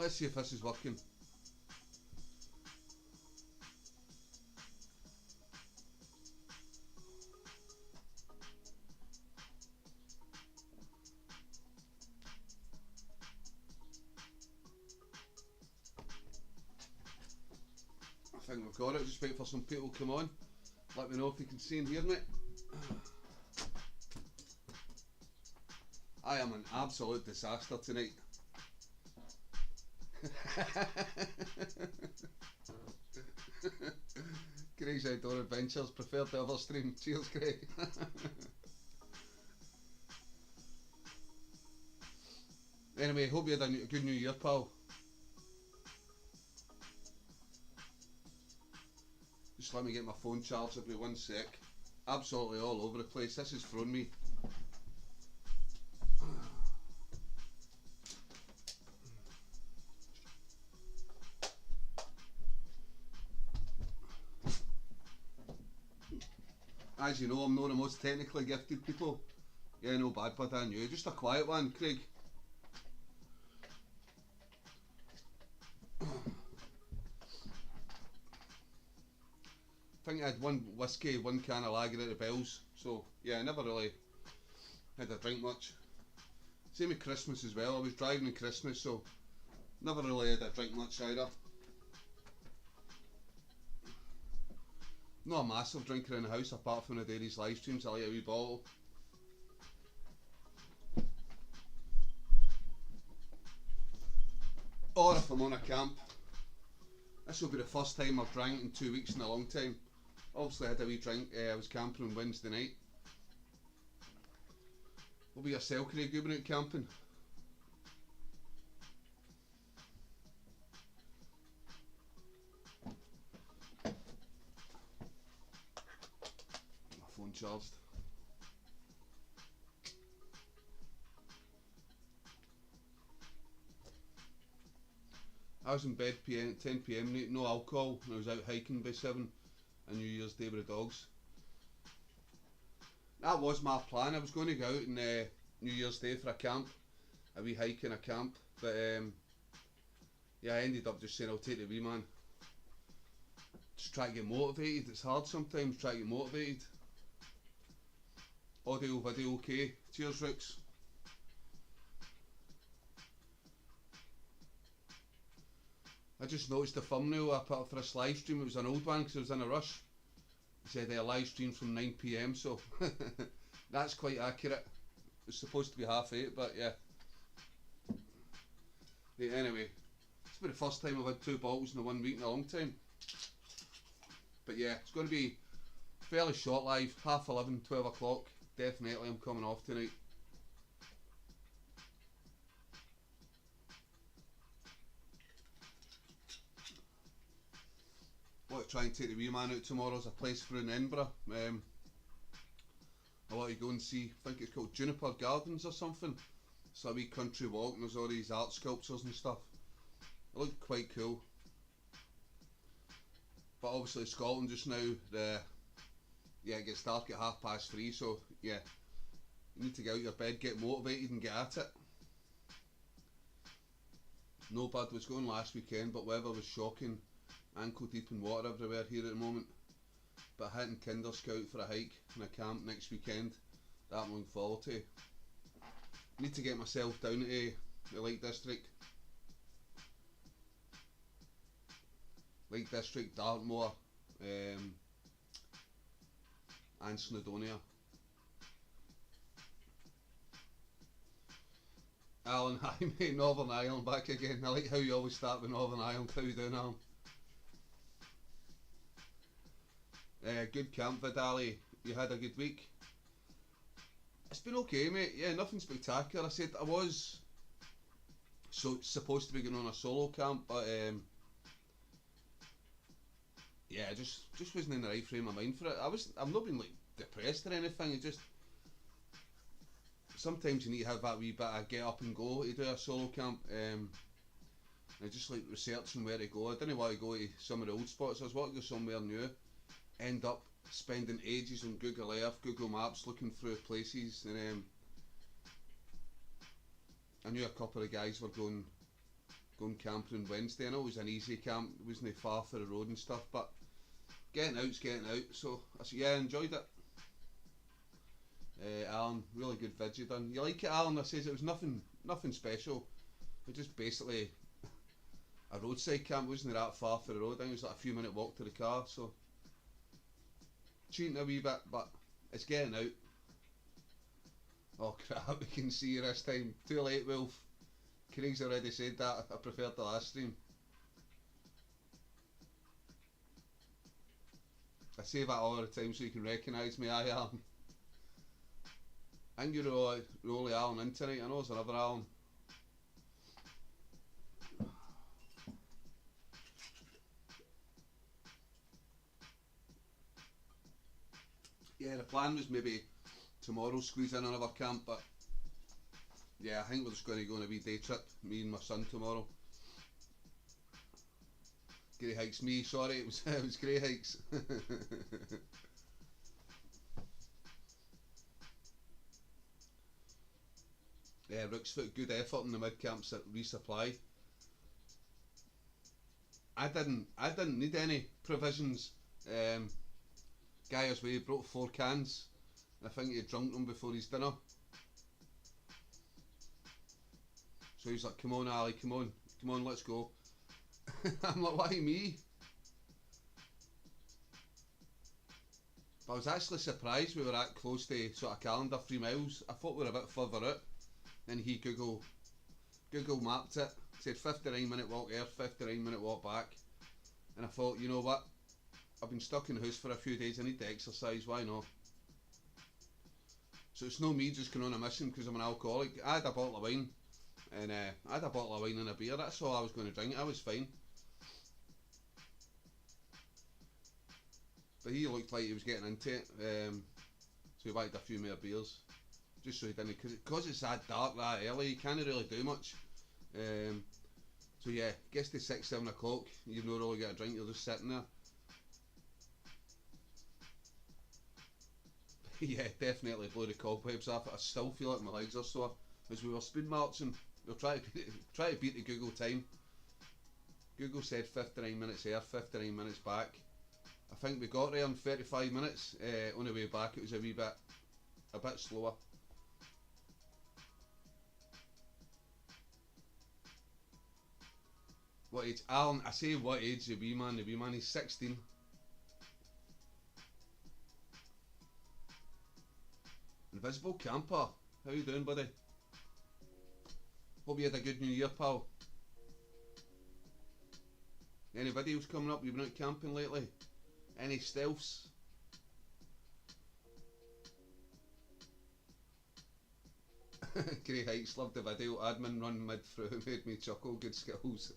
Let's see if this is working. I think we've got it. Just wait for some people to come on. Let me know if you can see and hear me. I am an absolute disaster tonight. Craig's Outdoor Adventures, preferred to other stream. Cheers, Craig. Anyway, hope you had a good New Year, pal. Just let me get my phone charged every 1 sec. Absolutely all over the place. This has thrown me. As you know, I'm not the most technically gifted people. Yeah, no bad bud, I knew. Just a quiet one, Craig. I think I had one whiskey, one can of lager at the Bells. So, yeah, I never really had a drink much. Same with Christmas as well. I was driving in Christmas, so never really had a drink much either. Not a massive drinker in the house apart from the dairy's live streams. I like a wee bottle. Or if I'm on a camp. This will be the first time I've drank in 2 weeks in a long time. Obviously I had a wee drink, I was camping on Wednesday night. What about yourself, Craig? You been out camping? My phone charged. I was in bed 10 PM night, no alcohol, and I was out hiking by 7 on New Year's Day with the dogs. That was my plan. I was going to go out on New Year's Day for a camp, a wee hike in a camp, but yeah, I ended up just saying I'll take the wee man. Just try to get motivated. It's hard sometimes, try to get motivated. Audio, video okay. Cheers, Ricks. I just noticed the thumbnail I put up for this live stream. It was an old one because I was in a rush. It said a live stream from 9 PM, so that's quite accurate. It's supposed to be 8:30, but yeah. Yeah. Anyway, it's been the first time I've had 2 bottles in 1 week in a long time. But yeah, it's going to be fairly short live, 11:30, 12 o'clock. Definitely I'm coming off tonight. I want to try and take the wee man out tomorrow. There's a place for in Edinburgh. I want to go and see, I think it's called Juniper Gardens or something. It's a wee country walk and there's all these art sculptures and stuff. It looked quite cool. But obviously Scotland just now, yeah, it gets dark at 3:30, so yeah, you need to get out of your bed, get motivated and get at it. No bad was going last weekend, but weather was shocking. Ankle deep in water everywhere here at the moment. But hitting Kinder Scout for a hike in a camp next weekend. That I'm looking forward to. Need to get myself down to the Lake District. Lake District, Dartmoor, and Snowdonia. Alan, hi mate, Northern Ireland back again. I like how you always start with Northern Ireland. How you doing, Alan? Good camp, Vidali. You had a good week? It's been okay, mate. Yeah, nothing spectacular. I said I was supposed to be going on a solo camp, but yeah, I just wasn't in the right frame of mind for it. I'm not being like depressed or anything. It just sometimes you need to have that wee bit of get up and go to do a solo camp. I just like researching where to go. I didn't want to go to some of the old spots. I was wanting to go somewhere new. End up spending ages on Google Earth, Google Maps, looking through places, and I knew a couple of guys were going going camping on Wednesday. I know it was an easy camp, it wasn't far for the road and stuff, but getting out's getting out, so I said, yeah, I enjoyed it. Alan, really good video done. You like it, Alan? I says it was nothing special. It was just basically a roadside camp, wasn't that far for the road. I think it was like a few minute walk to the car, so cheating a wee bit, but it's getting out. Oh crap, we can see you this time. Too late, Wolf. Craig's already said that. I preferred the last stream. I say that all the time so you can recognise me. I am. I think you're the only Alan in tonight. I know there's another Alan. Yeah, the plan was maybe tomorrow squeeze in another camp, but yeah, I think we're just going to go on a wee day trip, me and my son tomorrow. Grey Hikes, me, sorry, it was Grey Hikes. Yeah, Rook's put good effort in the mid camps at resupply. I didn't need any provisions. Guy was way brought 4 cans. I think he drunk them before his dinner. So he's like, come on Ali, come on, let's go. I'm like, why me? But I was actually surprised we were that close to sort of calendar 3 miles. I thought we were a bit further out. Then he Google mapped it, said 59-minute walk there, 59-minute walk back. And I thought, you know what? I've been stuck in the house for a few days, I need to exercise, why not? So it's no me just going on a mission because I'm an alcoholic. I had a bottle of wine, and I had a bottle of wine and a beer, that's all I was going to drink, I was fine. But he looked like he was getting into it, so he wanted a few more beers, just so he didn't, because it's that dark that early, you can't really do much. So yeah, gets to 6-7 o'clock, you've not really got a drink, you're just sitting there. Yeah, definitely blew the cobwebs off. I still feel like my legs are sore. As we were speed marching, we were trying to beat the Google time. Google said 59 minutes there, 59 minutes back. I think we got there in 35 minutes. On the way back it was a bit slower. What age? Alan, I say what age the wee man? The wee man is 16. Invisible Camper, how you doing, buddy? Hope you had a good New Year, pal. Any videos coming up? You've been out camping lately? Any stealths? Grey Heights, loved the video. Admin run mid through made me chuckle. Good skills.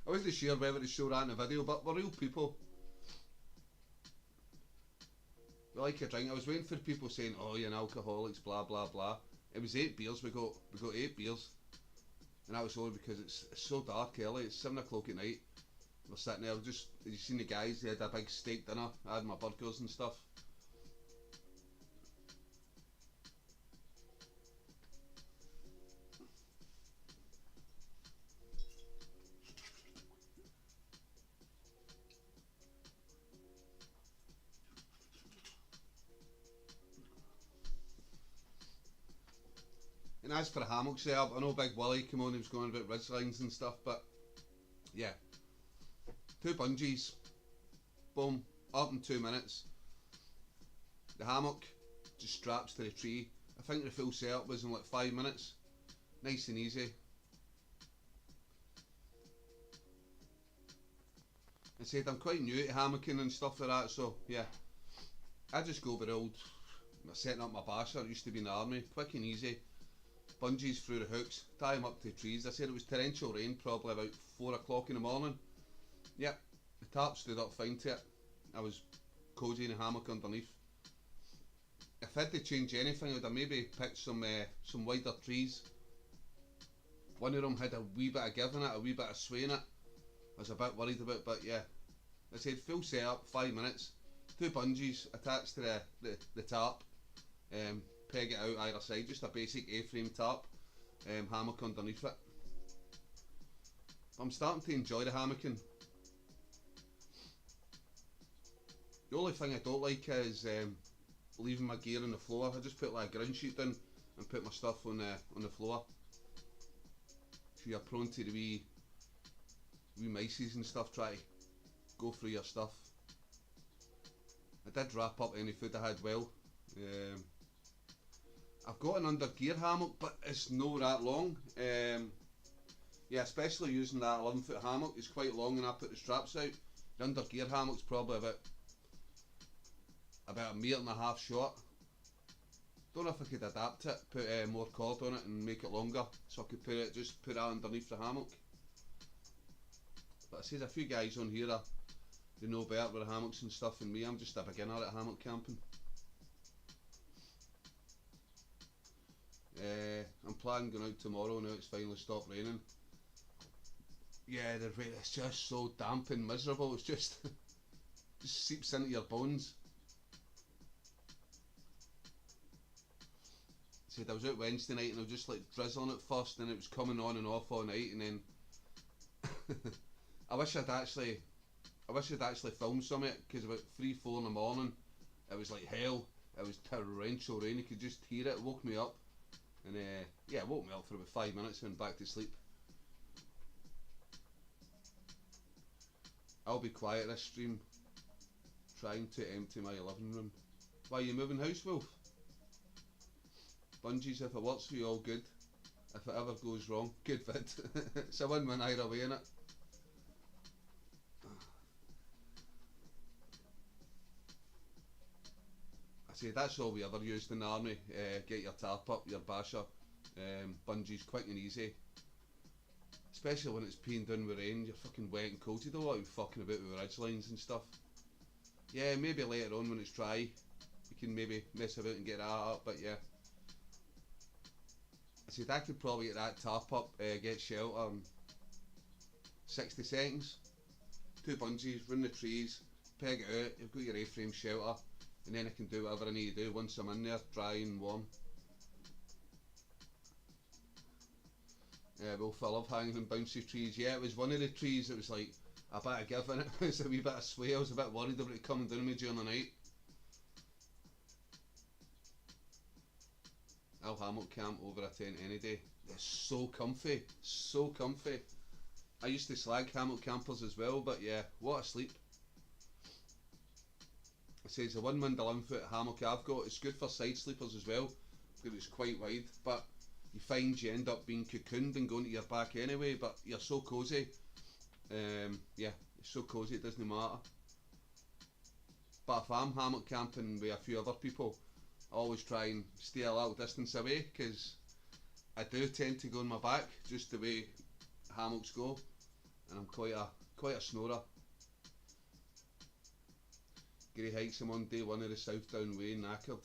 I wasn't sure whether to show that in the video, but we're real people. We like a drink. I was waiting for people saying, "Oh, you're an alcoholics," blah blah blah. It was 8 beers. We got 8 beers, and that was only because it's so dark early. It's 7 o'clock at night. We're sitting there. Just you seen the guys? They had a big steak dinner. I had my burgers and stuff. And as for the hammock setup, I know Big Willie came on, he was going about ridge lines and stuff, but yeah, 2 bungees, boom, up in 2 minutes. The hammock just straps to the tree. I think the full setup was in like 5 minutes, nice and easy. I said I'm quite new to hammocking and stuff like that, so yeah, I just go with the old setting up my basher. It used to be in the army, quick and easy. Bungees through the hooks, tie them up to the trees. I said it was torrential rain, probably about 4 o'clock in the morning. Yep, the tarp stood up fine to it. I was cosy in a hammock underneath. If I had to change anything, I would have maybe picked some wider trees. One of them had a wee bit of give in it, a wee bit of sway in it. I was a bit worried about, but yeah. I said full setup, 5 minutes. 2 bungees attached to the tarp. Peg it out either side, just a basic A-frame tarp, hammock underneath it. I'm starting to enjoy the hammocking. The only thing I don't like is leaving my gear on the floor. I just put like a ground sheet down and put my stuff on the floor. If you're prone to the wee mices and stuff, try to go through your stuff. I did wrap up any food I had well. I've got an under gear hammock, but it's not that long. Yeah, especially using that 11-foot hammock, it's quite long, and I put the straps out. The under gear hammock's probably about a metre and a half short. Don't know if I could adapt it, put more cord on it and make it longer, so I could just put that underneath the hammock. But I see there's a few guys on here they know better with the hammocks and stuff than me. I'm just a beginner at hammock camping. I'm planning going out tomorrow now it's finally stopped raining. Yeah, it's just so damp and miserable. It's just seeps into your bones. Said I was out Wednesday night and I was just like drizzling at first, and it was coming on and off all night, and then I wish I'd actually filmed some of it, because about 3-4 in the morning it was like hell. It was torrential rain, you could just hear it. It woke me up, and yeah, it woke me up for about 5 minutes and went back to sleep. I'll be quiet this stream, trying to empty my living room. Why, you moving house, Wolf? Bungees, if it works for you, all good. If it ever goes wrong, good vid. It's a win-win either way, innit? I say that's all we ever used in the army. Get your tarp up, your basher, bungees quick and easy. Especially when it's peeing down with rain, you're fucking wet and cold. You don't want to be fucking about with ridge lines and stuff. Yeah, maybe later on when it's dry, you can maybe mess about and get that up, but yeah. I said I could probably get that tarp up, get shelter in 60 seconds. 2 bungees, run the trees, peg it out, you've got your A-frame shelter, and then I can do whatever I need to do once I'm in there, dry and warm. Yeah, Wolf, I love hanging on bouncy trees. Yeah, it was one of the trees that was like a bit of give in it. It was a wee bit of sway. I was a bit worried about it coming down on me during the night. I'll hammock camp over a tent any day. It's so comfy, so comfy. I used to slag hammock campers as well, but yeah, what a sleep. I say it's a 1 wind 11-foot hammock I've got. It's good for side sleepers as well, because it's quite wide, but you find you end up being cocooned and going to your back anyway, but you're so cosy. Yeah, it's so cosy it doesn't matter. But if I'm hammock camping with a few other people, I always try and stay a little distance away, because I do tend to go on my back, just the way hammocks go, and I'm quite a snorer. Gary hikes him on day 1 of the South Down Way, knackered.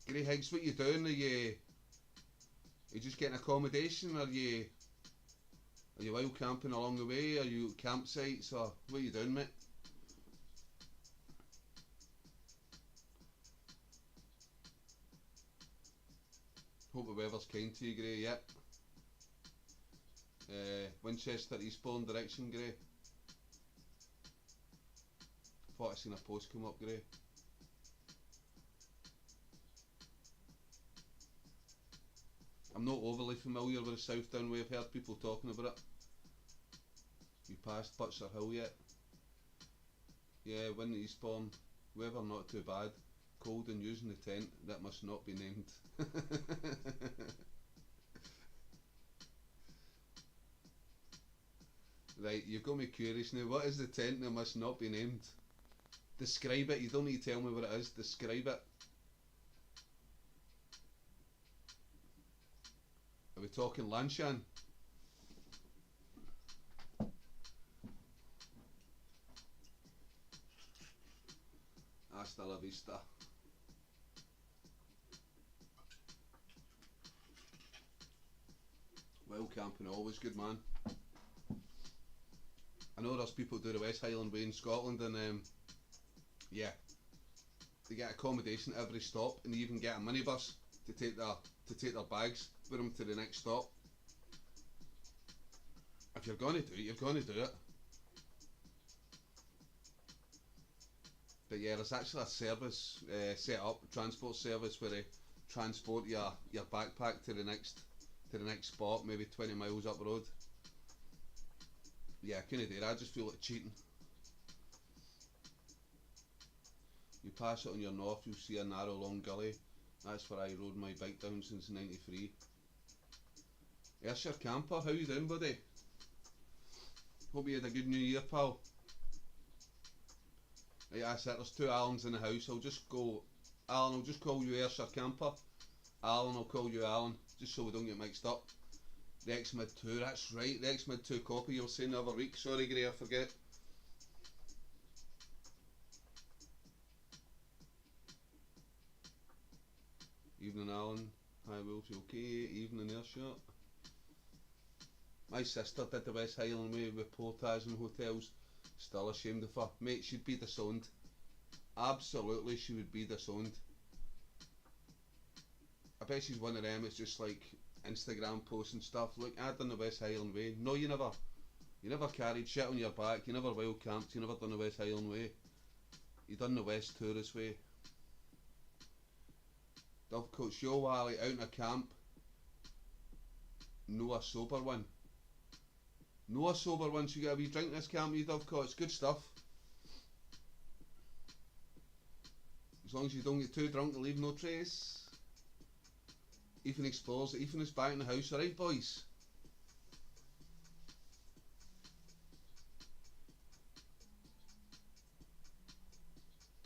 Gary hikes, what you doing? Are you just getting accommodation? Are you wild camping along the way? Are you at campsites, or what are you doing, mate? Hope the weather's kind to you, Gray. Yep. Winchester eastbourne direction, Gray. Thought I seen a post come up, Gray. I'm not overly familiar with the South Down Way. I've heard people talking about it. You passed Butcher Hill yet? Yeah, wind eastbourne. Weather not too bad. Cold and using the tent. That must not be named. Right, you've got me curious now. What is the tent that must not be named? Describe it. You don't need to tell me what it is. Describe it. Are we talking Lanshan? Hasta la vista. Wild camping, always good, man. I know there's people who do the West Highland Way in Scotland, and yeah, they get accommodation at every stop, and they even get a minibus to take their bags with them to the next stop. if you're going to do it, you're going to do it. But yeah, there's actually a service set up, transport service, where they transport your backpack to the next spot, maybe 20 miles up the road. Yeah, I couldn't do it. I just feel like cheating. You pass it on your north, you'll see a narrow long gully. That's where I rode my bike down since '93. There's your camper. How you doing, buddy? Hope you had a good New Year, pal. Right, that's it. There's two Alans in the house. I'll just go. Alan, I'll just call you Ayrshire Camper. Alan, I'll call you Alan, just so we don't get mixed up. Rex Mid 2, that's right. Rex Mid 2 copy. You were saying the other week. Sorry, Gray, I forget. Evening, Alan. Hi, Wolf. You okay? Evening, Ayrshire. My sister did the West Highland Way with portage and hotels. Still ashamed of her. Mate, she'd be disowned. Absolutely, she would be disowned. I bet she's one of them. It's just like Instagram posts and stuff. Look, I done the West Highland Way. No, you never. You never carried shit on your back. You never wild camped. You never done the West Highland Way. You done the West Tourist Way. Dovecoats, yo Wally, out in a camp. No a sober one. No a sober one, so you get a wee drink in this camp, you Dovecoats. Good stuff. As long as you don't get too drunk to leave no trace. Ethan explores. Ethan is back in the house, alright boys?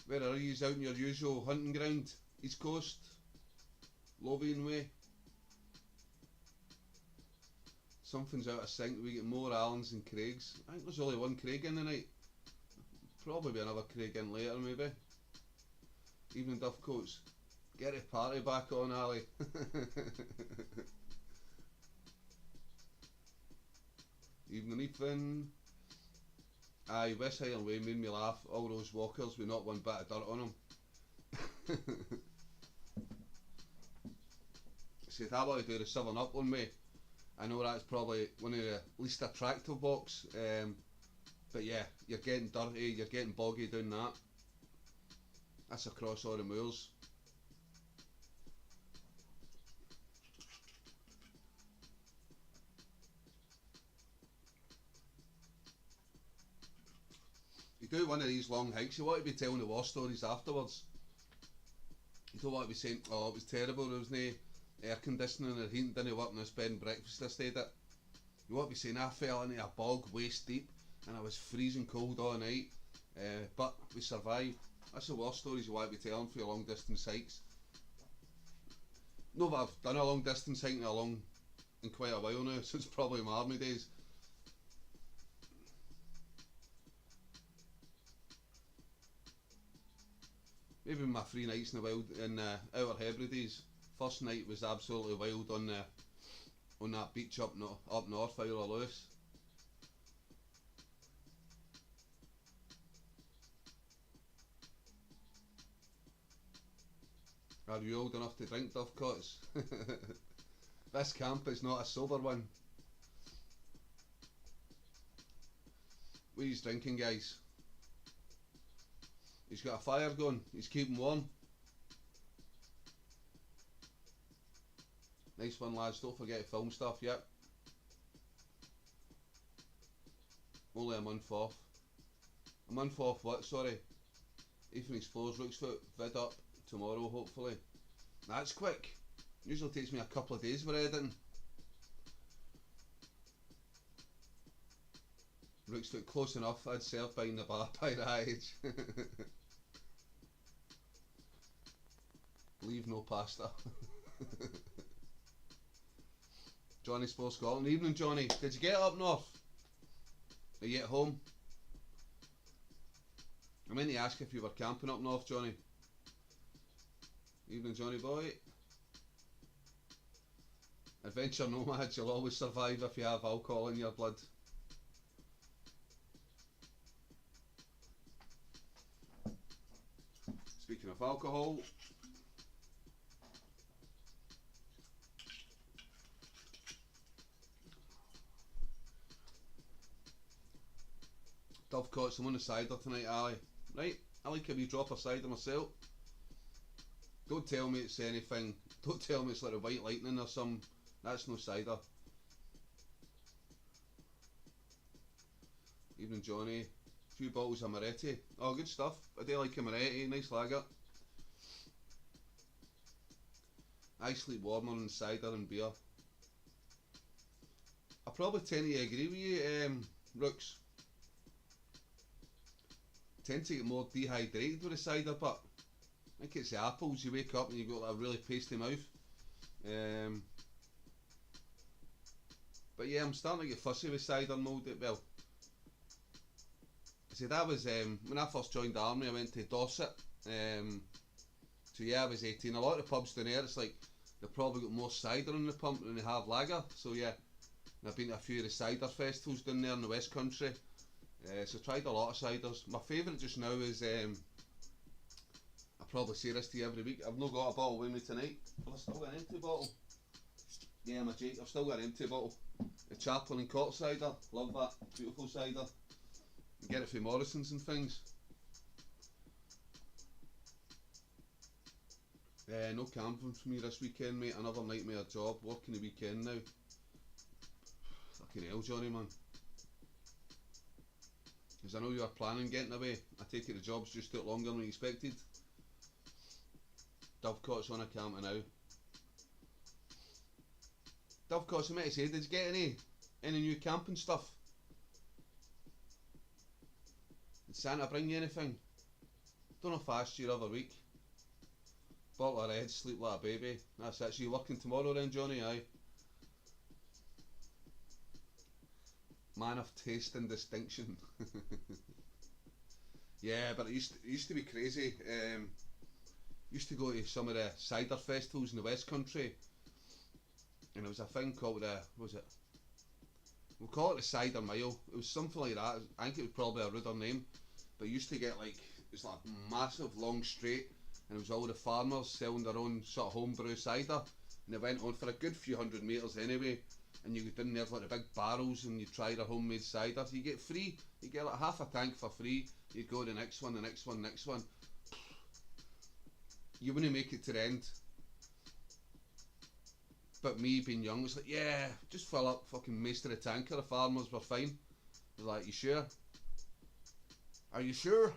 Where are you? Out in your usual hunting ground? East Coast? Lothian way? Something's out of sync. We get more Allens than Craigs. I think there's only one Craig in tonight. Probably be another Craig in later maybe. Even Dovecoats. Get the party back on, Ali. Evening, Ethan. Aye, West Highland Way made me laugh. All those walkers with not one bit of dirt on them. See, if I want to do the Southern Upland Way, I know that's probably one of the least attractive walks, but yeah, you're getting dirty, you're getting boggy doing that. That's across all the moors. You do one of these long hikes, you want to be telling the war stories afterwards. You don't want to be saying, oh, it was terrible, there was no air conditioning or heating, didn't work in this bed and breakfast I stayed at. You want to be saying, I fell into a bog waist deep and I was freezing cold all night, but we survived. That's the war stories you want to be telling for your long distance hikes. No, but I've done a long distance hike in quite a while now, so it's probably my army days. Maybe my 3 nights in the wild in Outer Hebrides. First night was absolutely wild on that beach up north, Isle of Lewis. Are you old enough to drink, Dovecoats? This camp is not a sober one. What are you drinking, guys? He's got a fire going, he's keeping warm. Nice one, lads, don't forget to film stuff, yep. Only a month off. A month off what, sorry? Ethan Explores Rooksfoot vid up tomorrow, hopefully. That's quick. Usually takes me a couple of days for editing. Rooksfoot close enough, I'd serve behind the bar by that age. Leave no pasta. Johnny Sports Scotland. Evening, Johnny. Did you get up north? Are you at home? I meant to ask if you were camping up north, Johnny. Evening, Johnny boy. Adventure nomads, you'll always survive if you have alcohol in your blood. Speaking of alcohol, Dovecots, I'm on the cider tonight, Ali. Right, I like a wee drop of cider myself. Don't tell me it's anything, don't tell me it's like a white lightning or something. That's no cider. Evening Johnny. A few bottles of Moretti. Oh, good stuff. I do like a Moretti, nice lager. I sleep warmer than cider and beer. I probably tend to agree with you, Rooks. Tend to get more dehydrated with the cider, but I think it's the apples. You wake up and you've got like a really pasty mouth. But yeah, I'm starting to get fussy with cider mould. Well, I said I was, when I first joined the army, I went to Dorset. So yeah, I was 18. A lot of the pubs down there, it's like they've probably got more cider in the pump than they have lager. So yeah, and I've been to a few of the cider festivals down there in the West Country. So I tried a lot of ciders. My favourite just now is, I probably say this to you every week, I've not got a bottle with me tonight, but I've still got an empty bottle. Yeah, my Jake, I've still got an empty bottle. The Chaplain and Cot cider, love that, beautiful cider. You get it from Morrison's and things. No camping for me this weekend, mate. Another nightmare job, working the weekend now. Fucking hell, Johnny, man. Because I know you were planning getting away. I take it the job's just took longer than expected. Dovecott's on a camper now. Dovecott's, I meant to say, did you get any new camping stuff? Did Santa bring you anything? Don't know if I asked you the other week. Bottle of red, sleep like a baby. That's it. So you working tomorrow then, Johnny? Aye. Man of taste and distinction. Yeah, but it used to be crazy. Used to go to some of the cider festivals in the West Country, and there was a thing called what was it? We'll call it the Cider Mile. It was something like that. I think it was probably a ruder name, but you used to get like, it's like a massive long straight, and it was all the farmers selling their own sort of homebrew cider, and it went on for a good few 100 metres anyway. And you go down there with like the big barrels and you try their homemade cider. So you get free, you get like half a tank for free. You go to the next one, the next one, the next one. You wouldn't make it to the end. But me being young, it's like, yeah, just fill up fucking most of the tanker. The farmers were fine. They're like, you sure? Are you sure?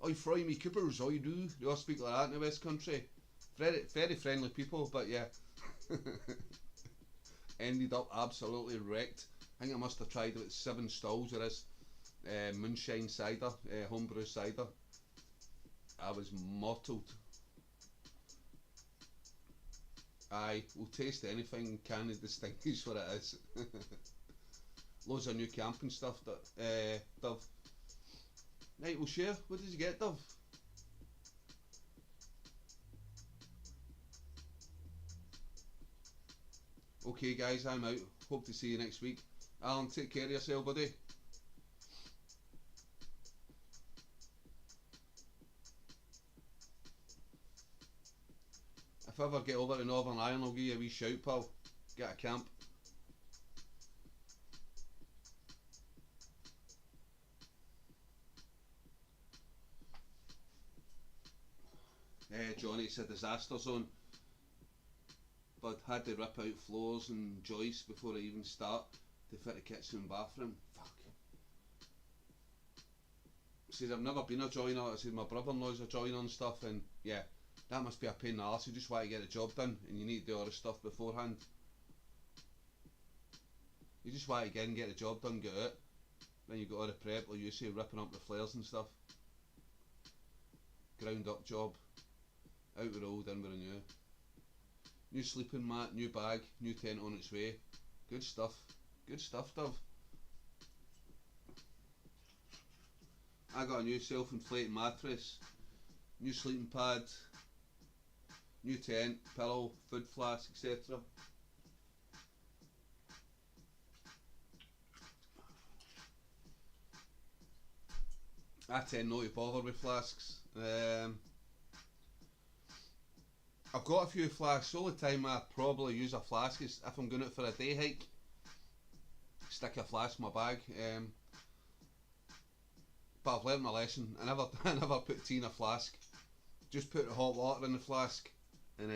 Oh, you fry me coopers, all you do. They all speak like that in the West Country. Very, very friendly people, but yeah. Ended up absolutely wrecked. I think I must have tried about 7 stalls of this moonshine cider, homebrew cider. I was mottled. Aye, we'll taste anything, can't distinguish what it is. Loads of new camping stuff that Dove. Right, we'll share. What did you get, Dove? Okay guys, I'm out. Hope to see you next week. Alan, take care of yourself, buddy. If I ever get over to Northern Ireland, I'll give you a wee shout, pal. Get a camp. Johnny, it's a disaster zone. But had to rip out floors and joists before I even start to fit the kitchen and bathroom. Fuck. Says I've never been a joiner. I said my brother-in-law's a joiner and stuff, and yeah, that must be a pain in the arse. You just want to get the job done, and you need to do all the stuff beforehand. You just want to get in, get the job done, get out. Then you got all the prep, like you say, ripping up the flares and stuff. Ground up job. Out with old, in with the new. New sleeping mat, new bag, new tent on its way. Good stuff. Good stuff, Dove. I got a new self-inflating mattress, new sleeping pad, new tent, pillow, food flask, etc. I tend not to bother with flasks. I've got a few flasks. The only time I probably use a flask is if I'm going out for a day hike. Stick a flask in my bag. but I've learnt my lesson. I never put tea in a flask. Just put the hot water in the flask, and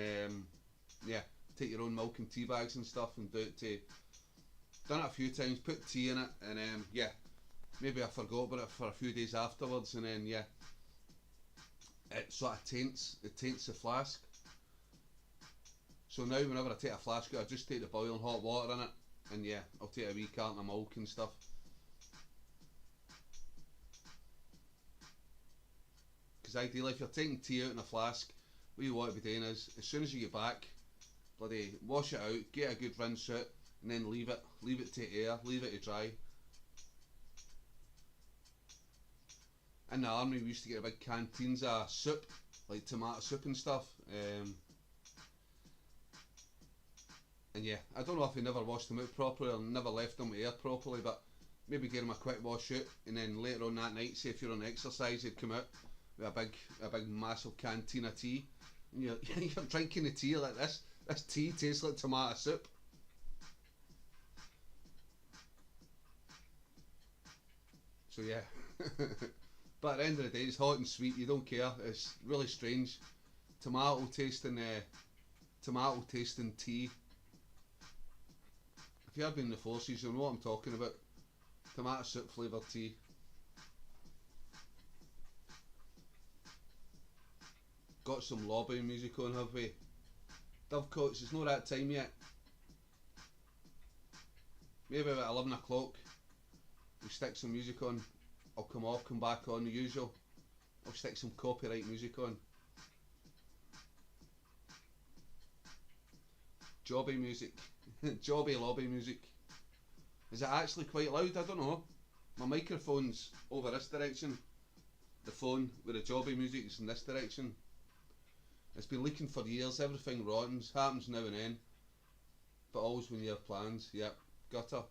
yeah, take your own milk and tea bags and stuff, and do it to. Done it a few times. Put tea in it, and yeah, maybe I forgot about it for a few days afterwards, and then yeah, it sort of taints the flask. So now whenever I take a flask out, I just take the boiling hot water in it, and yeah, I'll take a wee carton of milk and stuff. Because ideally, if you're taking tea out in a flask, what you want to be doing is, as soon as you get back, bloody wash it out, get a good rinse out, and then leave it to air, leave it to dry. In the army, we used to get big canteens of soup, like tomato soup and stuff. And yeah, I don't know if they never washed them out properly or never left them air properly, but maybe give them a quick wash out, and then later on that night, say if you're on exercise, they'd come out with a big massive canteen of tea, and you're drinking the tea like this. This tea tastes like tomato soup. So yeah, but at the end of the day, it's hot and sweet. You don't care. It's really strange. Tomato tasting tea. If you have been in the forces, you'll know what I'm talking about. Tomato soup flavoured tea. Got some lobby music on, have we? Dovecoats, it's not that time yet. Maybe about 11 o'clock. We stick some music on. I'll come off, come back on the usual. I'll stick some copyright music on. Jobby music. Jobby lobby music. Is it actually quite loud? I don't know. My microphone's over this direction. The phone with the jobby music is in this direction. It's been leaking for years. Everything rottens. Happens now and then. But always when you have plans. Yep. Gutter.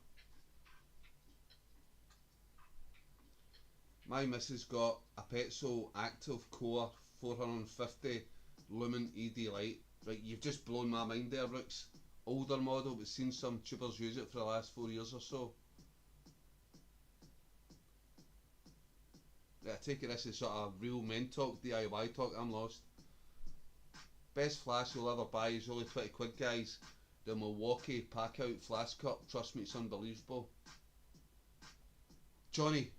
My missus got a Petzl Active Core 450 lumen ED light. Right, you've just blown my mind there, Rooks. Older model, but seen some tubers use it for the last 4 years or so. Right, I take it this is sort of real men talk, DIY talk. I'm lost. Best flask you'll ever buy is only 20 quid, guys. The Milwaukee Pack Out Flask Cup. Trust me, it's unbelievable. Johnny,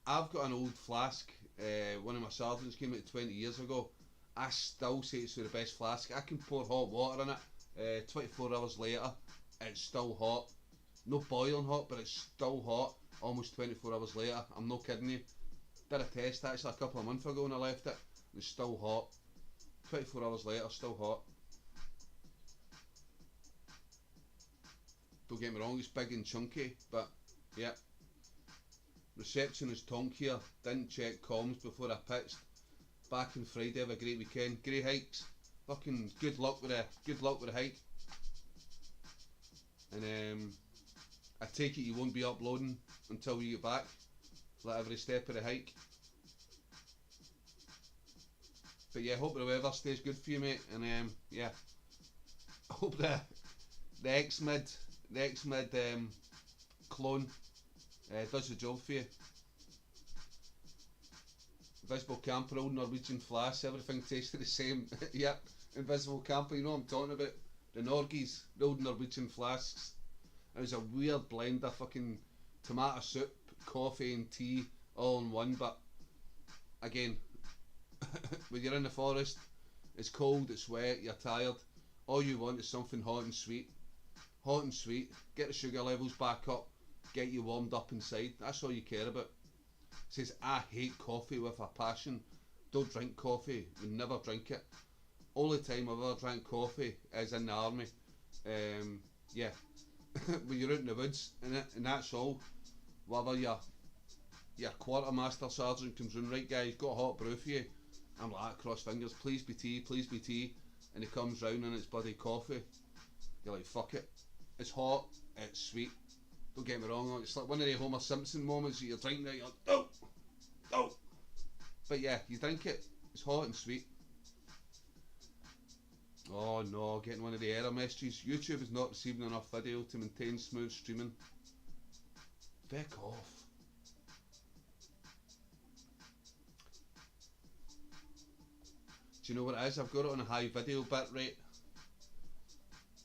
I've got an old flask. One of my sergeants came out 20 years ago. I still say it's the best flask. I can pour hot water in it. 24 hours later, it's still hot. No boiling hot, but it's still hot. Almost 24 hours later. I'm not kidding you. Did a test actually a couple of months ago when I left it. It's still hot. 24 hours later, still hot. Don't get me wrong, it's big and chunky, but yeah. Receptionist Tonk here. Didn't check comms before I pitched. Back on Friday, have a great weekend. Great hikes. Fucking good luck with the hike. And I take it you won't be uploading until you get back. Like every step of the hike. But yeah, hope the weather stays good for you, mate. And yeah, I hope the X-Mid clone does the job for you. Invisible camper, old Norwegian flask, everything tasted the same. Yep, invisible camper, you know what I'm talking about. The Norgies, the old Norwegian flasks. It was a weird blend of fucking tomato soup, coffee and tea all in one, but again, when you're in the forest, it's cold, it's wet, you're tired, all you want is something hot and sweet. Hot and sweet, get the sugar levels back up, get you warmed up inside, that's all you care about. Says, I hate coffee with a passion. Don't drink coffee, we never drink it. Only time I've ever drank coffee is in the army. Yeah, when you're out in the woods, and that's all. Whether your quartermaster sergeant comes round, right guys, got a hot brew for you. I'm like, cross fingers, please be tea. And he comes round and it's bloody coffee. You're like, fuck it. It's hot, it's sweet. Don't get me wrong, it's like one of the Homer Simpson moments that you're drinking it, you're like, no! But yeah, you drink it, it's hot and sweet. Oh no, getting one of the error messages. YouTube is not receiving enough video to maintain smooth streaming. Feck off. Do you know what it is? I've got it on a high video bit rate.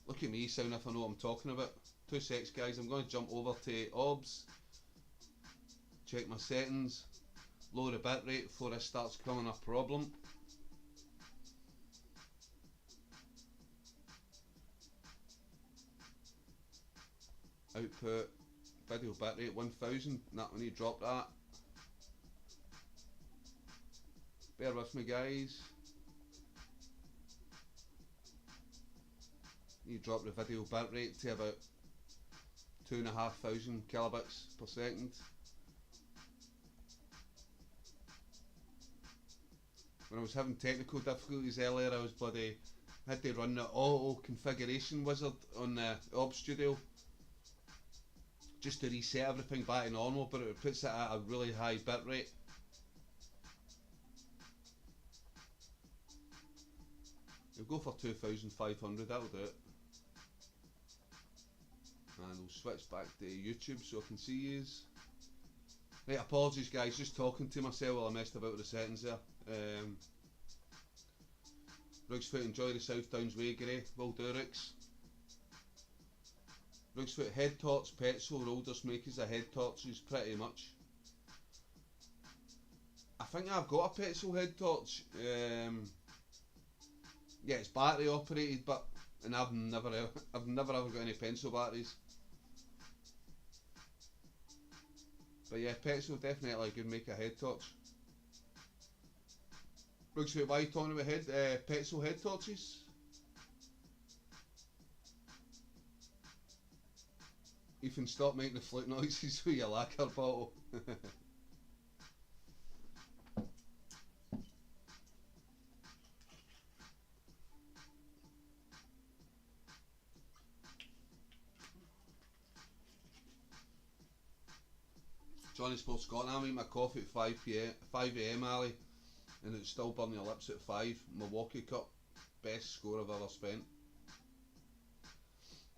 Look at me sound if I know what I'm talking about. 2 secs guys, I'm going to jump over to OBS, check my settings, lower the bit rate before this starts becoming a problem. Output, video bitrate 1000, that we need to drop that. Bear with me guys. You drop the video bitrate to about 2500 kilobits per second. When I was having technical difficulties earlier, I was had to run the auto configuration wizard on the OBS studio just to reset everything back to normal, but it puts it at a really high bitrate. We'll go for 2500, that'll do it. And we'll switch back to YouTube so I can see yous. Right, apologies guys, just talking to myself while I messed about with the settings there. Rugsfoot, enjoy the South Downs Way, Grey. Will do, Rigs. Rugsfoot, head torch, petrol, rollers make us a head torches pretty much. I think I've got a petrol head torch. Yeah, it's battery operated, and I've never ever got any pencil batteries. But yeah, petrol definitely could make a head torch. Rugsfoot, why are you talking about petrol head torches? Ethan, stop making the flute noises with your lacquer bottle. Johnny Sports Scotland, I made my coffee at 5 AM, Ali, and it's still burning your lips at 5. Milwaukee Cup, best score I've ever spent.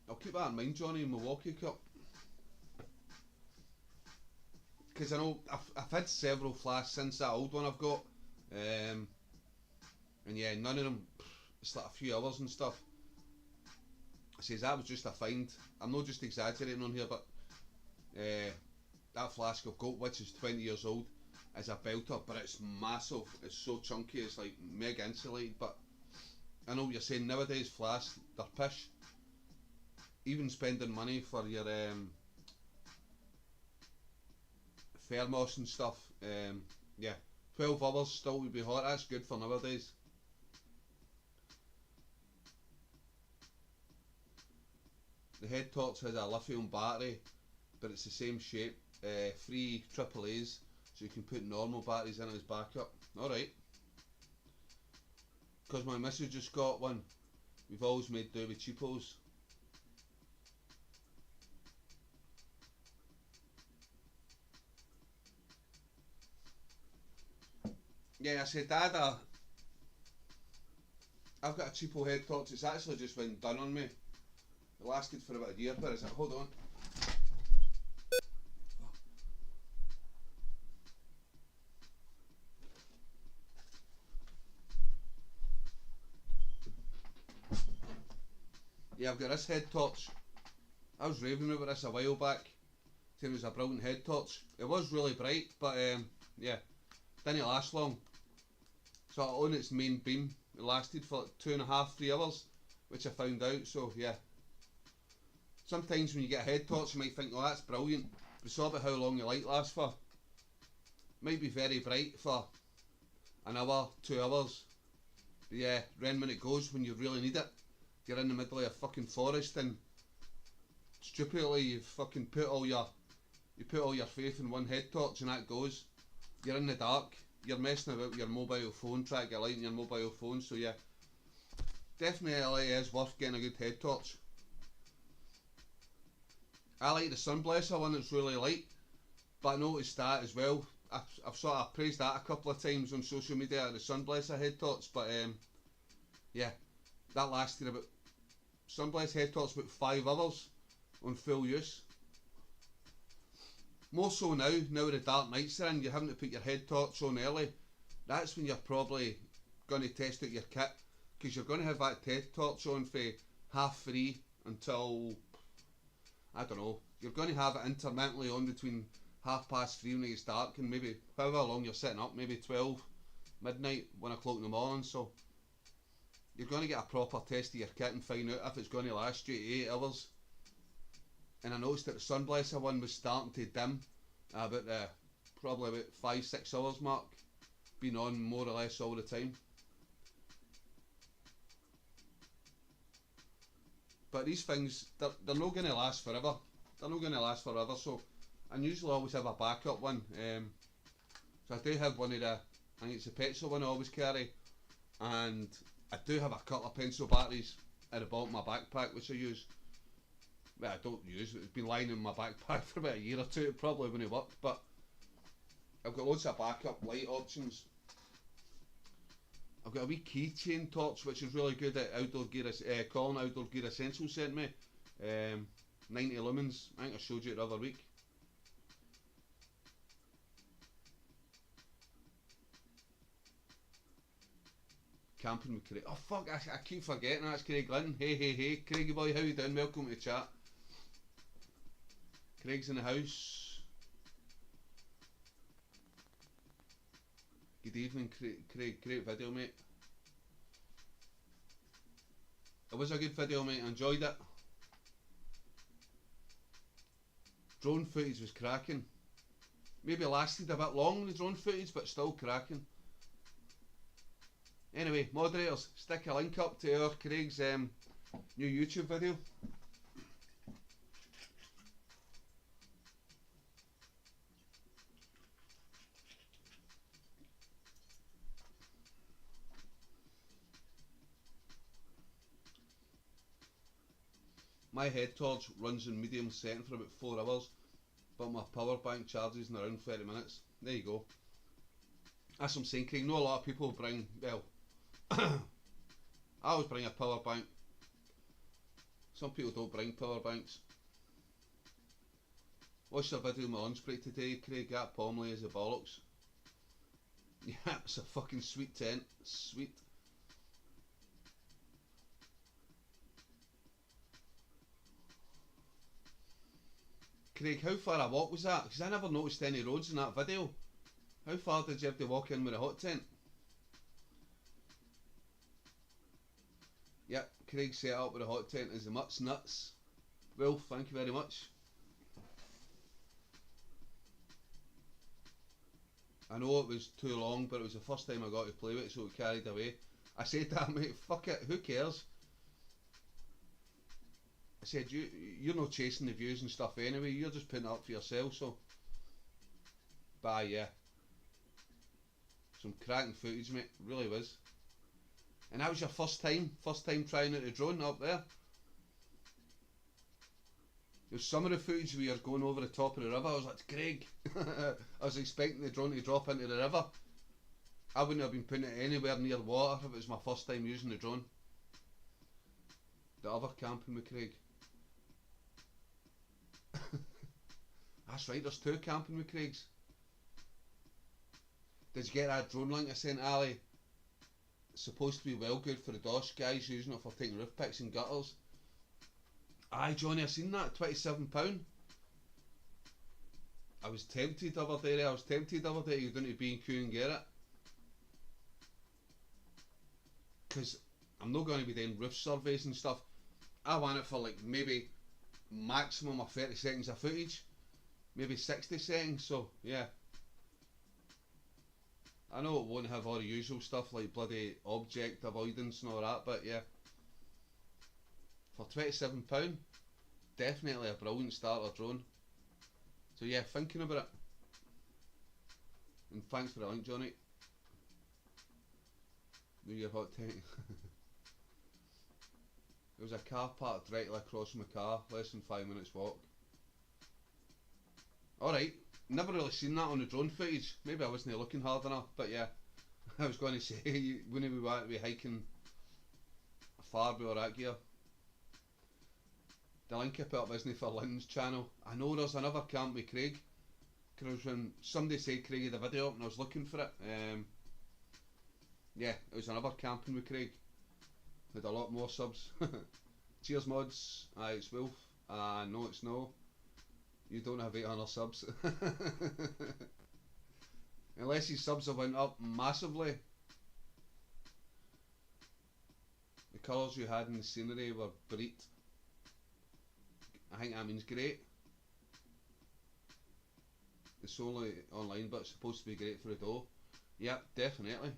I'll keep that in mind, Johnny, Milwaukee Cup. Because I know I've had several flasks since that old one I've got. And yeah, none of them, it's like a few hours and stuff. I says that was just a find. I'm not just exaggerating on here, but that flask I've got, which is 20 years old, is a belter, but it's massive. It's so chunky, it's like mega insulated. But I know what you're saying, nowadays flasks, they're pish. Even spending money for your thermos and stuff, yeah, 12 hours still would be hot. That's good for nowadays. The head torch has a lithium battery, but it's the same shape. 3 AAAs, so you can put normal batteries in as backup. Alright. Because my missus just got one, we've always made do with cheapos. Yeah, I said, Dad, I've got a cheapo head torch. It's actually just been done on me. It lasted for about a year, but is it? Hold on. Yeah, I've got this head torch. I was raving about this a while back, saying it was a brilliant head torch. It was really bright, but yeah, didn't last long. So on its main beam, it lasted for like 2.5, 3 hours, which I found out. So yeah, sometimes when you get a head torch, you might think, oh, that's brilliant. But it's all about how long your light lasts for. It might be very bright for an hour, 2 hours, but yeah, then when it goes, when you really need it, you're in the middle of a fucking forest and stupidly you've fucking put all your faith in one head torch and that goes. You're in the dark, you're messing about with your mobile phone, trying to get light in your mobile phone. So yeah, definitely is worth getting a good head torch. I like the Sunblesser one, that's really light, but I noticed that as well. I've sort of praised that a couple of times on social media, the Sunblesser head torch, but yeah, that lasted about, Sunblesser head torch about 5 hours on full use. More so now the dark nights are in, you're having to put your head torch on early. That's when you're probably going to test out your kit, because you're going to have that TED torch on for half free until, I don't know, you're going to have it intermittently on between 3:30 when it's dark and maybe however long you're sitting up, maybe 12, midnight, 1 o'clock in the morning. So you're going to get a proper test of your kit and find out if it's going to last you 8 hours. And I noticed that the Sunblesser one was starting to dim about probably about 5-6 hours mark, been on more or less all the time. But these things, they're not going to last forever. They're not going to last forever, so I usually always have a backup one. So I do have one of the, I think it's the petrol one I always carry, and I do have a couple of pencil batteries at the bottom of my backpack which I use. Well, I don't use it, it's been lying in my backpack for about a year or two, it probably wouldn't work, but I've got loads of backup light options. I've got a wee keychain torch which is really good at Outdoor Gear, Colin Outdoor Gear Essentials sent me. 90 lumens, I think I showed you it the other week. Camping with Craig. Oh fuck, I keep forgetting that's Craig Lynn. Hey, Craigie boy, how you doing? Welcome to the chat. Craig's in the house. Good evening, Craig. Great video, mate. It was a good video, mate. I enjoyed it. Drone footage was cracking. Maybe lasted a bit long, the drone footage, but still cracking. Anyway, moderators, stick a link up to our Craig's new YouTube video. My head torch runs in medium setting for about 4 hours, but my power bank charges in around 30 minutes. There you go. That's what I'm saying, Craig. Not a lot of people bring, well, I always bring a power bank. Some people don't bring power banks. Watched a video on my lunch break today, Craig. That Pomley is a bollocks. Yeah, it's a fucking sweet tent. Sweet. Craig, how far a walk was that? Because I never noticed any roads in that video. How far did you have to walk in with a hot tent? Yep, Craig set up with a hot tent is the mutt's nuts. Well, thank you very much. I know it was too long, but it was the first time I got to play with it, so it carried away. I said that, mate, fuck it, who cares? I said, you're not chasing the views and stuff anyway, you're just putting it up for yourself, so. But yeah. Some cracking footage, mate, really was. And that was your first time trying out the drone up there? There's some of the footage where you're going over the top of the river, I was like, Craig, I was expecting the drone to drop into the river. I wouldn't have been putting it anywhere near water if it was my first time using the drone. The other camping with Craig. That's right, there's 2 camping with Craigs. Did you get that drone link I sent Ali? It's supposed to be well good for the Dosh guys using it for taking roof picks and gutters. Aye Johnny, I seen that, £27. I was tempted the other day, to go down to B&Q and get it. Because I'm not going to be doing roof surveys and stuff. I want it for like maybe maximum of 30 seconds of footage. Maybe 60 seconds, so yeah. I know it won't have all the usual stuff like bloody object avoidance and all that, but yeah. For £27, definitely a brilliant starter drone. So yeah, thinking about it. And thanks for the link, Johnny. New Year hot tent. There was a car parked directly across from the car, less than 5 minutes walk. Alright, never really seen that on the drone footage. Maybe I wasn't looking hard enough, but yeah. I was going to say, wouldn't we want to be hiking far with all that gear? The link I put up isn't for Lynn's channel. I know there's another camp with Craig. Because when somebody said Craig had a video up and I was looking for it. yeah, it was another camping with Craig. Had a lot more subs. Cheers mods. Aye, it's Wolf. No it's no. You don't have 800 subs. Unless his subs have went up massively. The colours you had in the scenery were bright. I think that means great. It's only online, but it's supposed to be great for a dough. Yep, definitely.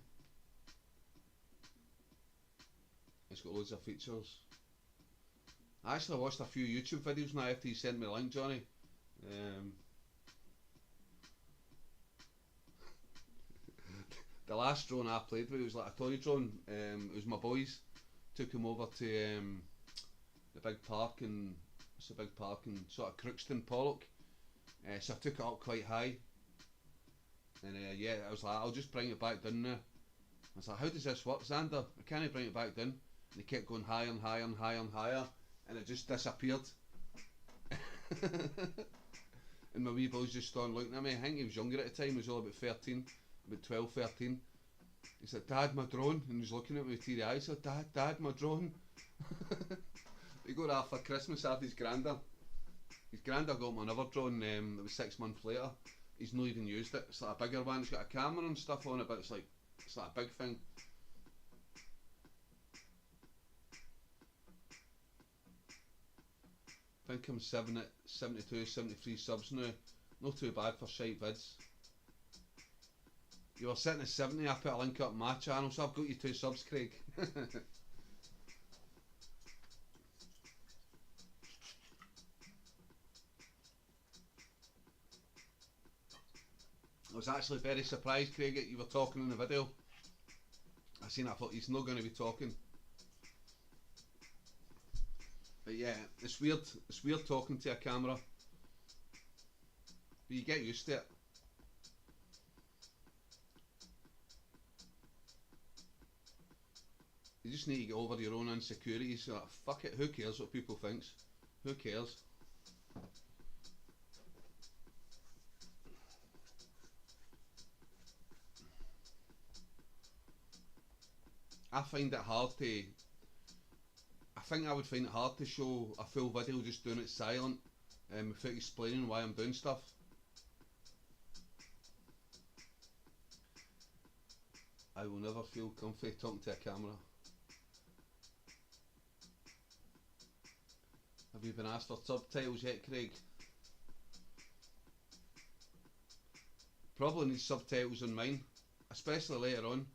It's got loads of features. I actually watched a few YouTube videos now after you sent me the link, Johnny. The last drone I played with, it was like a toy drone. It was my boys. Took him over to the big park in, what's the big park in sort of Crookston, Pollock. So I took it up quite high. And yeah, I was like, I'll just bring it back down now. I was like, how does this work, Xander? I can't bring it back down. And he kept going higher and higher and higher and higher. And it just disappeared. And my wee boy's just started looking at me. I think he was younger at the time, he was only about 13, about 12, 13. He said, Dad, my drone. And he was looking at me with teary eyes. I said, Dad, my drone. We got that for Christmas after his granda. His granda got me another drone that was 6 months later. He's not even used it. It's like a bigger one, it's got a camera and stuff on it, but it's like a big thing. I think I'm 72, 73 subs now. Not too bad for shite vids. You were sitting at 70, I put a link up on my channel, so I've got you 2 subs, Craig. I was actually very surprised, Craig, that you were talking in the video. I thought he's not going to be talking. But yeah, it's weird talking to a camera. But you get used to it. You just need to get over your own insecurities. You're like, fuck it, who cares what people think? Who cares? I find it hard to... I think I would find it hard to show a full video just doing it silent, without explaining why I'm doing stuff. I will never feel comfy talking to a camera. Have you been asked for subtitles yet, Craig? Probably need subtitles on mine, especially later on.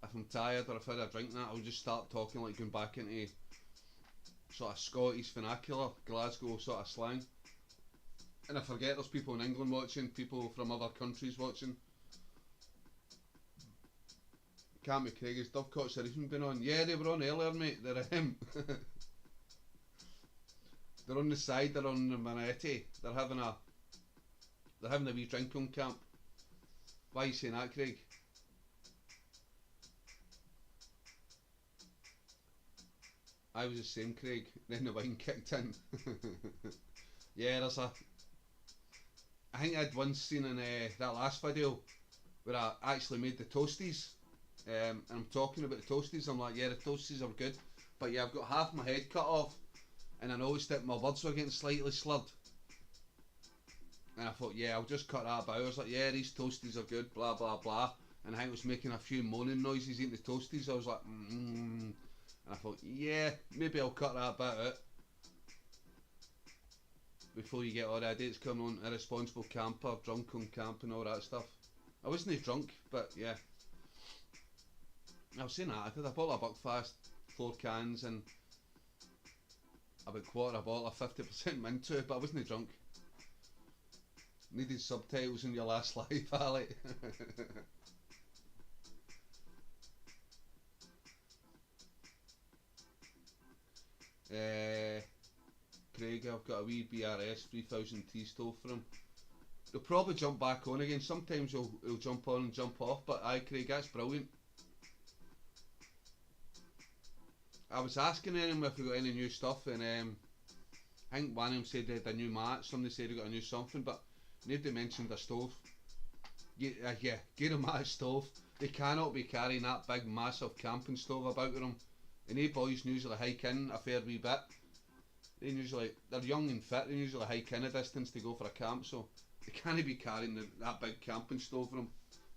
If I'm tired or if I had a drink that, I'll just start talking like going back into sort of Scottish vernacular, Glasgow sort of slang. And I forget there's people in England watching, people from other countries watching. Can't be Craig's Dovecots have even been on. Yeah, they were on earlier, mate. They're they're on the side, they're on the Manetti. They're having a wee drink on camp. Why are you saying that, Craig? I was the same, Craig. Then the wine kicked in. Yeah, I think I had one scene in that last video where I actually made the toasties. And I'm talking about the toasties. I'm like, yeah, the toasties are good, but yeah, I've got half my head cut off, and I noticed that my words were getting slightly slurred. And I thought, yeah, I'll just cut that out. I was like, yeah, these toasties are good, blah blah blah. And I think I was making a few moaning noises eating the toasties. I was like, and I thought, yeah, maybe I'll cut that bit out before you get all the idiots coming on, irresponsible camper, drunk on camp and all that stuff. I wasn't drunk, but yeah. I was saying that, I did a bottle of Buckfast, 4 cans and about quarter of a bottle of 50% Mintu, but I wasn't drunk. Needed subtitles in your last live, Ali. Craig, I've got a wee BRS 3000 T stove for him. He'll probably jump back on again. Sometimes he'll jump on and jump off, but aye, Craig, that's brilliant. I was asking him if he got any new stuff, and I think one of them said they had a new mat, somebody said he got a new something, but nobody mentioned a stove. Yeah, get him a stove. They cannot be carrying that big massive camping stove about with them. And they boys usually hike in a fair wee bit. They're young and fit, they usually hike in a distance to go for a camp, so they can't be carrying that big camping stove for them.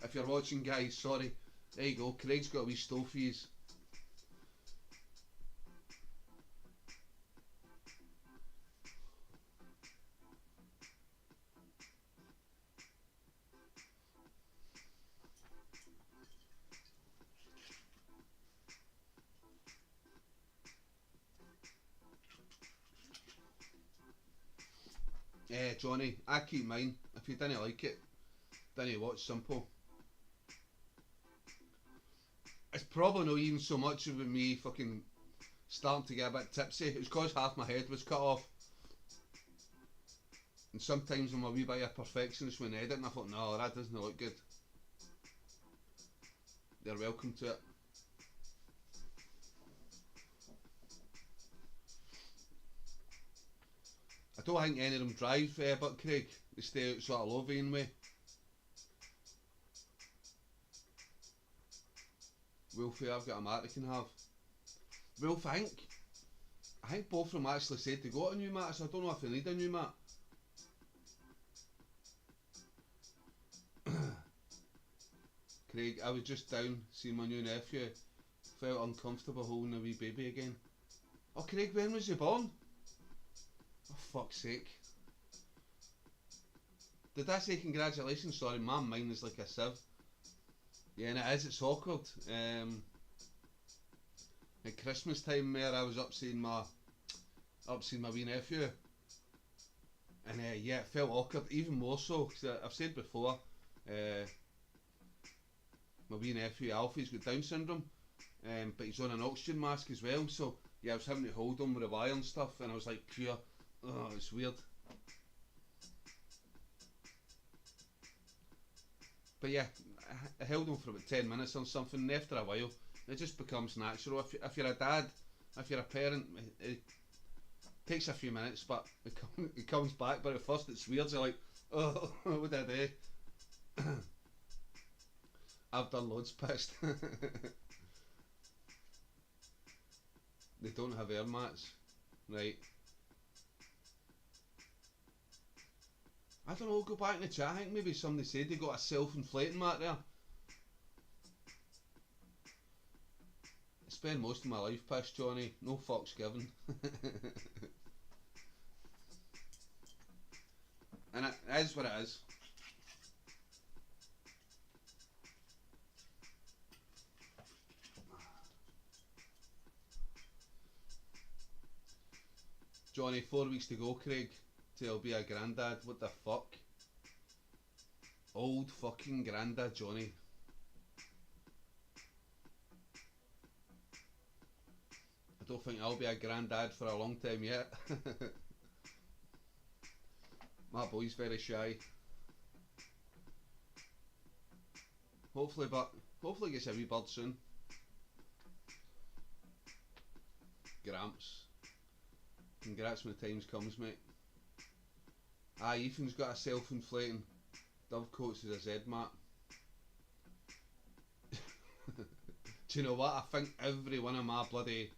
If you're watching, guys, sorry. There you go, Craig's got a wee stove for yous. Johnny, I keep mine. If you didn't like it, didn't watch Simple. It's probably not even so much about me fucking starting to get a bit tipsy. It was cause half my head was cut off. And sometimes I'm a wee bit of a perfectionist when editing. I thought, no, that doesn't look good. They're welcome to it. I don't think any of them drive, but Craig, they stay out sort of Lothian way. Wolfie, I've got a mat they can have. Wolf, I think both of them actually said they got a new mat, so I don't know if they need a new mat. Craig, I was just down seeing my new nephew. Felt uncomfortable holding a wee baby again. Oh, Craig, when was you born? Oh, fuck's sake. Did I say congratulations? Sorry, mine is like a sieve. Yeah, and it is, it's awkward. At Christmas time there, I was up seeing my wee nephew. And yeah, it felt awkward, even more so, because I've said before, my wee nephew Alfie's got Down syndrome, but he's on an oxygen mask as well, so yeah, I was having to hold him with a wire and stuff, and I was like, pure, oh, it's weird. But yeah, I held him for about 10 minutes or something, and after a while, it just becomes natural. If you're a dad, if you're a parent, it takes a few minutes, but it comes back, but at first it's weird, you're like, oh, what did I do? I've done loads pissed. They don't have air mats, right? I don't know, go back in the chat, I think maybe somebody said they got a self-inflating mat there. I spend most of my life pissed, Johnny, no fucks given. And it is what it is. Johnny, 4 weeks to go, Craig, till I'll be a granddad. What the fuck? Old fucking granddad, Johnny. I don't think I'll be a granddad for a long time yet. My boy's very shy. Hopefully gets a wee bird soon. Gramps. Congrats when the times comes, mate. Ethan's got a self-inflating dovecoats as a Z-mat. Do you know what? I think every one of my bloody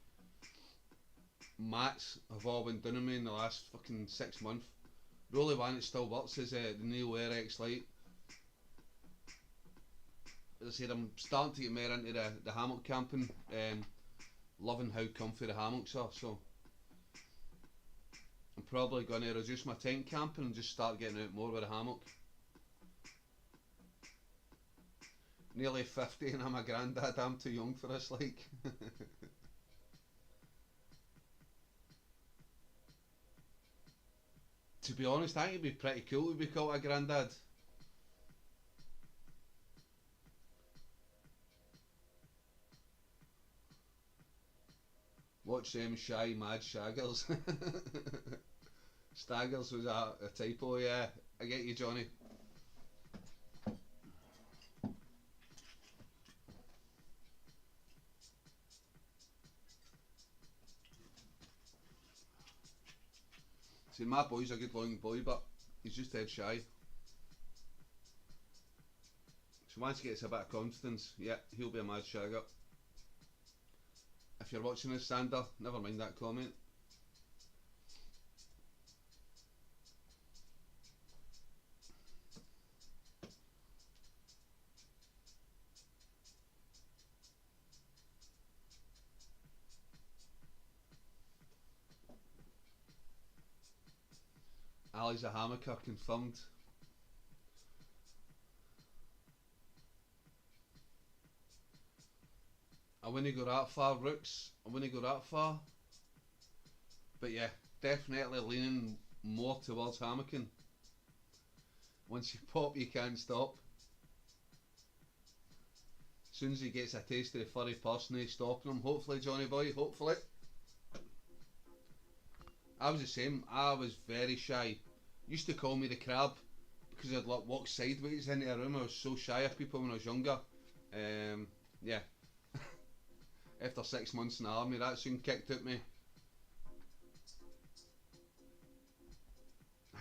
mats have all been done on me in the last fucking 6 months. The only one that still works is the Neo Air X Lite. As I said, I'm starting to get more into the hammock camping. Loving how comfy the hammocks are, so I'm probably going to reduce my tent camping and just start getting out more with a hammock. Nearly 50 and I'm a granddad, I'm too young for this, like. To be honest, I think it'd be pretty cool to be called a granddad. Watch them shy mad shaggers. Staggers was a typo, yeah. I get you, Johnny. See, my boy's a good looking boy, but he's just dead shy. So once he gets a bit of confidence, yeah, he'll be a mad shagger. If you're watching this, Sander, never mind that comment. Ali's a hammocker, confirmed. I wouldn't go that far, Rooks. I wouldn't go that far. But yeah, definitely leaning more towards hammocking. Once you pop, you can't stop. As soon as he gets a taste of the furry person, he's stopping him. Hopefully, Johnny boy, hopefully. I was the same. I was very shy. Used to call me the crab because I'd like walk sideways into a room. I was so shy of people when I was younger. Yeah. After 6 months in the army, that soon kicked at me.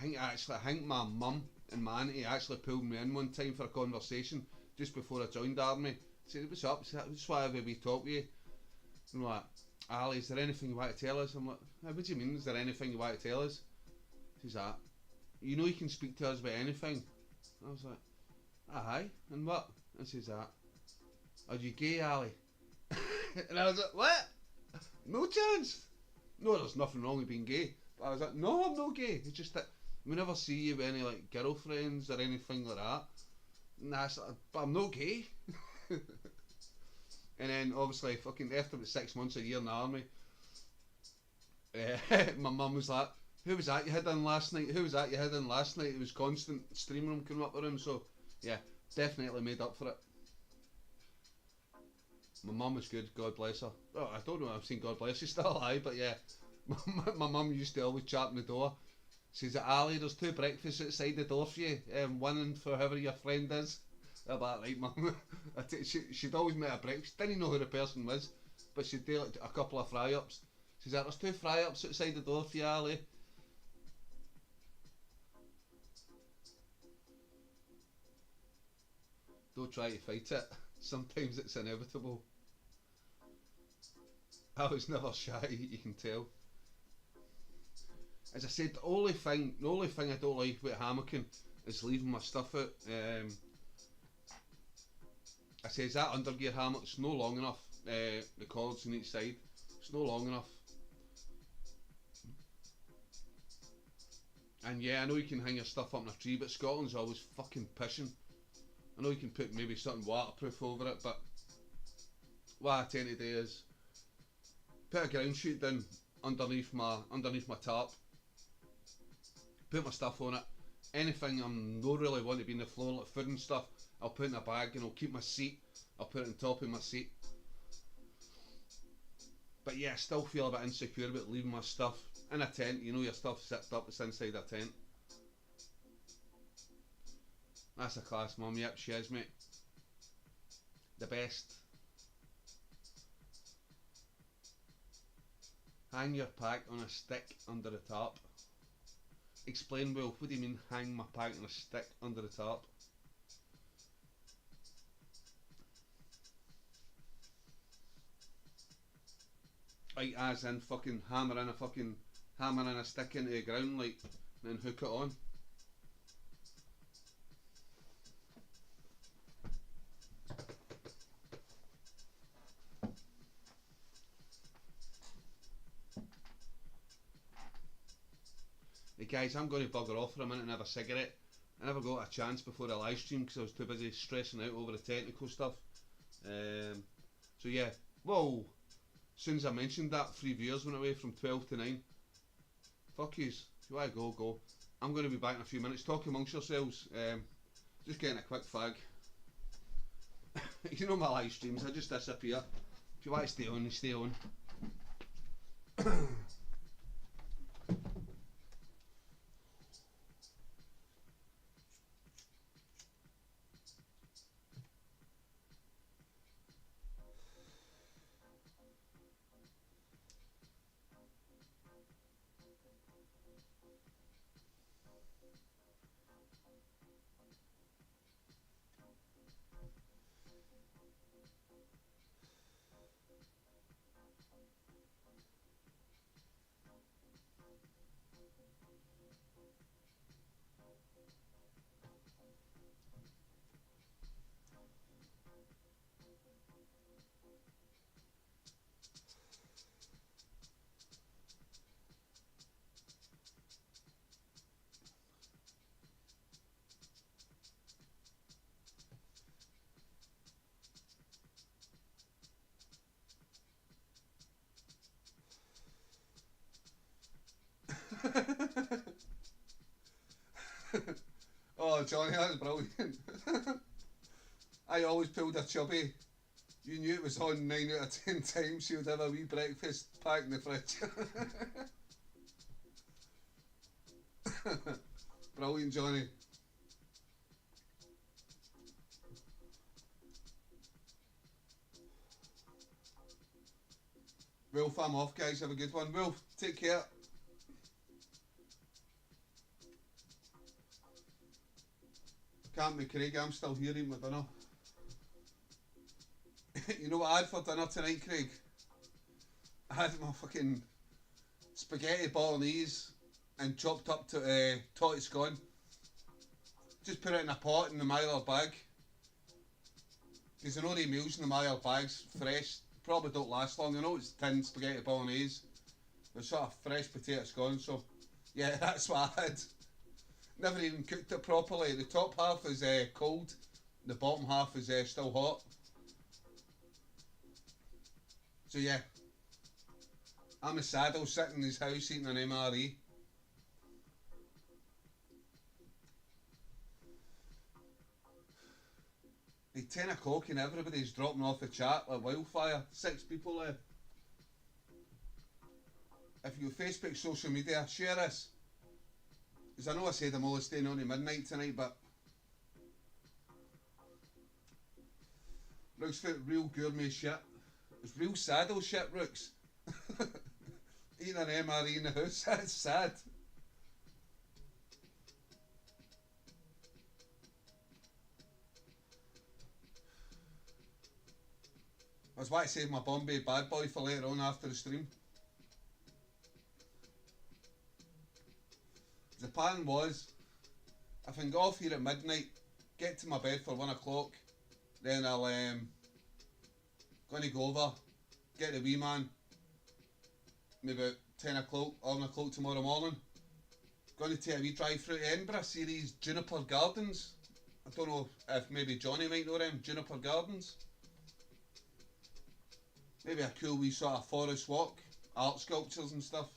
I think my mum and my auntie actually pulled me in one time for a conversation just before I joined the army. Said, what's up? Just why have we talk with you? And I'm like, Ali, is there anything you want to tell us? I'm like, what do you mean, is there anything you want to tell us? She's like, you know you can speak to us about anything. I was like, aye, and what? And she's like, are you gay, Ali? And I was like, what? No chance. No, there's nothing wrong with being gay. But I was like, no, I'm not gay. It's just that we never see you with any like girlfriends or anything like that. Nah, but I'm not gay. And then obviously fucking after about 6 months, a year in the army, my mum was like, who was that you had in last night? Who was that you had in last night? It was constant streaming room coming up with him, so yeah, definitely made up for it. My mum was good, God bless her. Oh, I don't know if I've seen God bless, she's still alive, but yeah. My mum used to always chat on the door. She said, Ali, there's 2 breakfasts outside the door for you, one in for whoever your friend is. I'm like, right, mum. She'd always make a breakfast. Didn't know who the person was, but she'd do like a couple of fry-ups. She's like, there's 2 fry-ups outside the door for you, Ali. Don't try to fight it. Sometimes it's inevitable. I was never shy, you can tell. As I said, the only thing I don't like about hammocking is leaving my stuff out. I says that undergear hammock's no long enough. The cords on each side, it's no long enough. And yeah, I know you can hang your stuff up in a tree, but Scotland's always fucking pissing. I know you can put maybe something waterproof over it, but what I tend to do is put a ground sheet down underneath my tarp, put my stuff on it. Anything I'm not really want to be in the floor, like food and stuff, I'll put in a bag and I'll keep my seat. I'll put it on top of my seat. But yeah, I still feel a bit insecure about leaving my stuff in a tent. You know your stuff's zipped up, it's inside a tent. That's a class mum, yep, she is, mate. The best. Hang your pack on a stick under the tarp. Explain, Will, what do you mean hang my pack on a stick under the tarp? Like as in fucking hammering a stick into the ground, like, and then hook it on. Hey guys, I'm going to bugger off for a minute and have a cigarette. I never got a chance before the live stream because I was too busy stressing out over the technical stuff. So yeah, whoa! As soon as I mentioned that, 3 viewers went away from 12 to 9. Fuck yous. If you want to go, go. I'm going to be back in a few minutes. Talk amongst yourselves. Just getting a quick fag. You know my live streams, I just disappear. If you want to stay on, you stay on. Oh, Johnny, that's brilliant. I always pulled a chubby. You knew it was on 9 out of 10 times she would have a wee breakfast packed in the fridge. Brilliant, Johnny. Wolf, I'm off, guys. Have a good one. Wolf, take care. Can't be Craig, I'm still here eating my dinner. You know what I had for dinner tonight, Craig? I had my fucking spaghetti bolognese and chopped up to totty scone. Just put it in a pot in the Mylar bag. Because I know the meals in the Mylar bags, fresh, probably don't last long. I know it's tin spaghetti bolognese. They're sort of fresh potato scone, so yeah, that's what I had. Never even cooked it properly. The top half is cold, the bottom half is still hot. So yeah, I'm a saddle sitting in his house eating an MRE. At 10 o'clock and everybody's dropping off the chat like wildfire. 6 people left. If you go Facebook, social media, share this. Because I know I said I'm only staying on to midnight tonight, but Rook's for real gourmet shit. It's real saddle shit, Rooks. Eating an MRE in the house, that's sad. I was about to save my Bombay bad boy for later on after the stream. The plan was, if I can go off here at midnight, get to my bed for 1 o'clock, then I'll gonna go over, get the wee man, maybe about 10 o'clock, 11 o'clock tomorrow morning. Gonna take a wee drive through to Edinburgh, see these Juniper Gardens. I don't know if maybe Johnny might know them, Juniper Gardens. Maybe a cool wee sort of forest walk, art sculptures and stuff.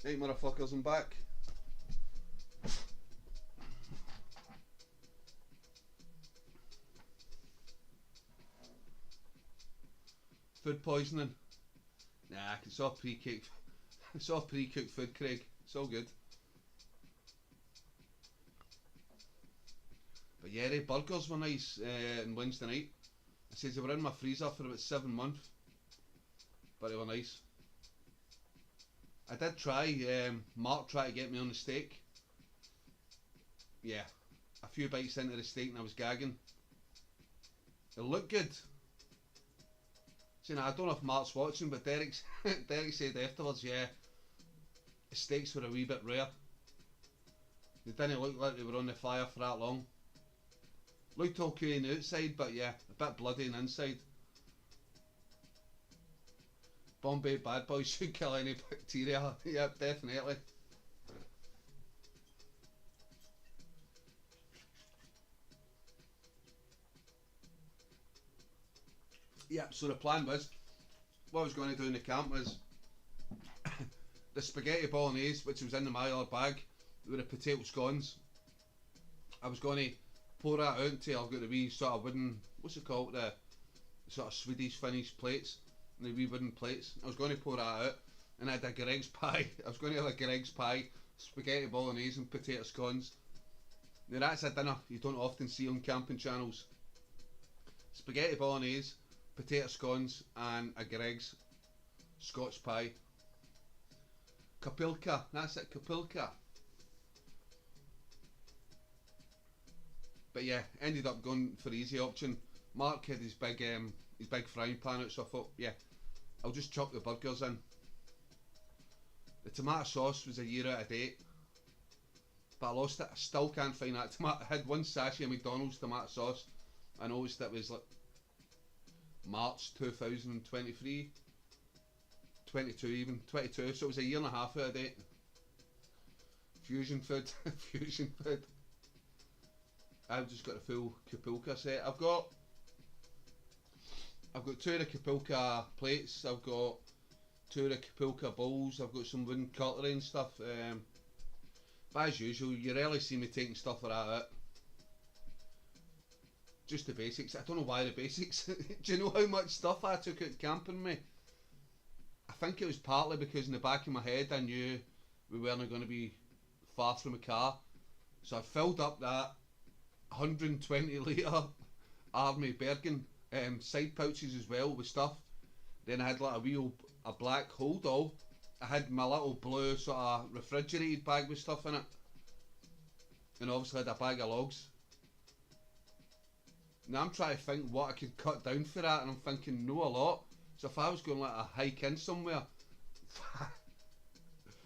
Right, motherfuckers, I'm back. Food poisoning? Nah, it's all pre-cooked. It's all pre-cooked food, Craig. It's all good. But yeah, the burgers were nice on Wednesday night. I said they were in my freezer for about 7 months, but they were nice. I did try, Mark tried to get me on the steak. Yeah, a few bites into the steak and I was gagging. It looked good. So, I don't know if Mark's watching, but Derek said afterwards, yeah, the steaks were a wee bit rare. They didn't look like they were on the fire for that long. Looked okay on the outside, but yeah, a bit bloody on the inside. Bombay bad boys should kill any bacteria. Yep, definitely. Yep, so the plan was, what I was going to do in the camp was the spaghetti bolognese, which was in the Mylar bag, with the potato scones. I was going to pour that out until I've got the wee sort of wooden, what's it called, the sort of Swedish finished plates, the wee wooden plates. I was going to pour that out, and I had a Greg's pie. I was going to have a Greg's pie, spaghetti bolognese and potato scones. Now that's a dinner you don't often see on camping channels. Spaghetti bolognese, potato scones and a Greg's Scotch pie. Kapilka, that's it, Kapilka. But yeah, ended up going for the easy option. Mark had his big frying pan out, so I thought, yeah, I'll just chuck the burgers in. The tomato sauce was a year out of date, but I lost it. I still can't find that tomato. I had one sachet of McDonald's tomato sauce. I noticed it was like March 2023, 22 even, 22, so it was a year and a half out of date. Fusion food, fusion food. I've just got a full Kapulka set. I've got two of the Kapulka plates. I've got two of the Kapulka bowls. I've got some wooden cutlery and stuff. But as usual, you rarely see me taking stuff like that out. Just the basics. I don't know why the basics. Do you know how much stuff I took out camping with me? I think it was partly because in the back of my head I knew we weren't going to be far from a car. So I filled up that 120 litre Army Bergen side pouches as well with stuff. Then I had like a black hold all. I had my little blue sort of refrigerated bag with stuff in it. And obviously had a bag of logs. Now I'm trying to think what I could cut down for that, and I'm thinking no a lot. So if I was going like a hike in somewhere,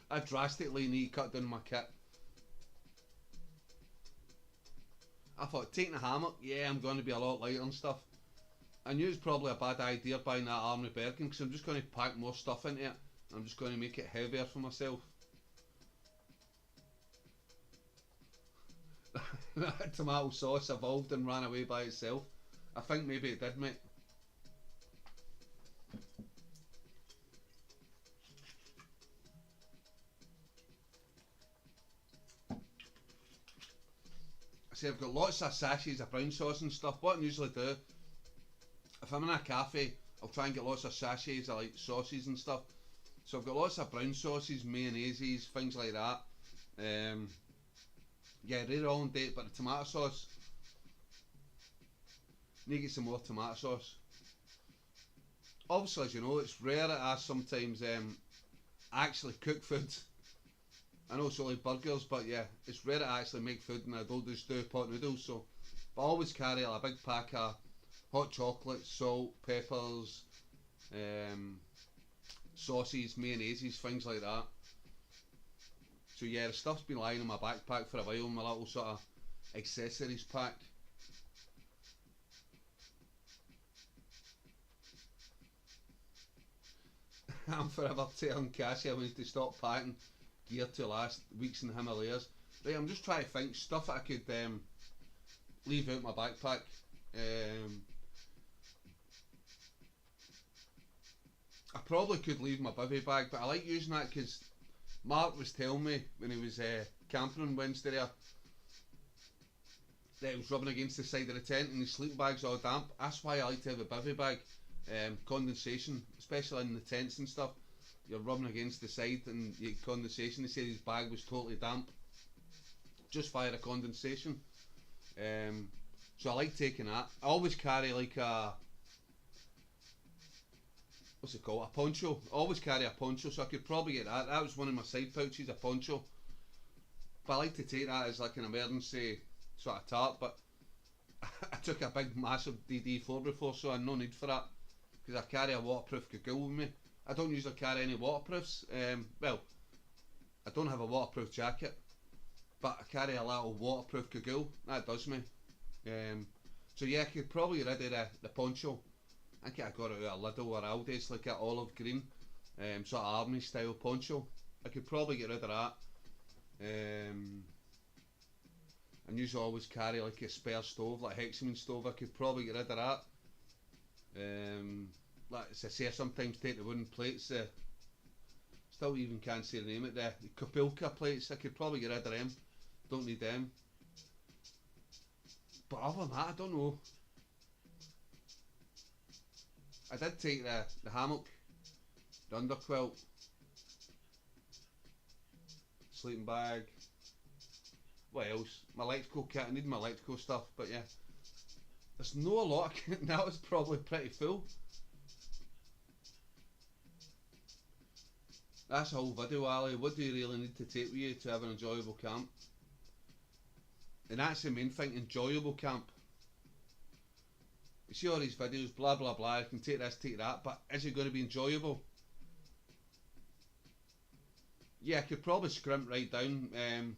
I drastically need to cut down my kit. I thought taking a hammock, yeah, I'm going to be a lot lighter and stuff. I knew it was probably a bad idea buying that Army Bergen, because I'm just going to pack more stuff into it. I'm just going to make it heavier for myself. That tomato sauce evolved and ran away by itself. I think maybe it did, mate. See, I've got lots of sachets of brown sauce and stuff. What I usually do, if I'm in a cafe, I'll try and get lots of sachets of like sauces and stuff. So I've got lots of brown sauces, mayonnaises, things like that. Yeah, they're all in date, but the tomato sauce, need to get some more tomato sauce. Obviously, as you know, it's rare that I sometimes actually cook food. I know it's only burgers, but yeah, it's rare that I actually make food and I don't just do pot noodles. So, but I always carry like, a big pack of hot chocolate, salt, peppers, sauces, mayonnaises, things like that. So yeah, the stuff's been lying in my backpack for a while, my little sort of accessories pack. I'm forever telling Cassie I need to stop packing gear to last weeks in the Himalayas. Right, I'm just trying to think stuff that I could leave out my backpack. I probably could leave my bivvy bag, but I like using that because Mark was telling me when he was camping on Wednesday there that it was rubbing against the side of the tent and his sleeping bag's all damp. That's why I like to have a bivvy bag. Condensation, especially in the tents and stuff, you're rubbing against the side and you get condensation. He said his bag was totally damp just via the condensation. So I like taking that. I always carry like a, what's it called, a poncho. I always carry a poncho, so I could probably get that. That was one of my side pouches, a poncho. But I like to take that as like an emergency sort of tarp, but I took a big massive DD4 before, so I had no need for that, because I carry a waterproof gaggle with me. I don't usually carry any waterproofs. Well, I don't have a waterproof jacket, but I carry a little waterproof gaggle. That does me. So yeah, I could probably get rid of the poncho. I think I got it out of Lidl or Aldi. It's like an olive green, sort of army style poncho. I could probably get rid of that. I usually always carry like a spare stove, like a Hexagon stove. I could probably get rid of that. Like as I say, I sometimes take the wooden plates. Still even can't say the name of it. The Kapulka plates. I could probably get rid of them. Don't need them. But other than that, I don't know. I did take the hammock, the underquilt, sleeping bag. What else? My electrical kit. I need my electrical stuff, but yeah. There's no a lot. That was probably pretty full. That's a whole video, Ali. What do you really need to take with you to have an enjoyable camp? And that's the main thing, enjoyable camp. You see all these videos, blah blah blah, you can take this, take that, but is it going to be enjoyable? Yeah, I could probably scrimp right down.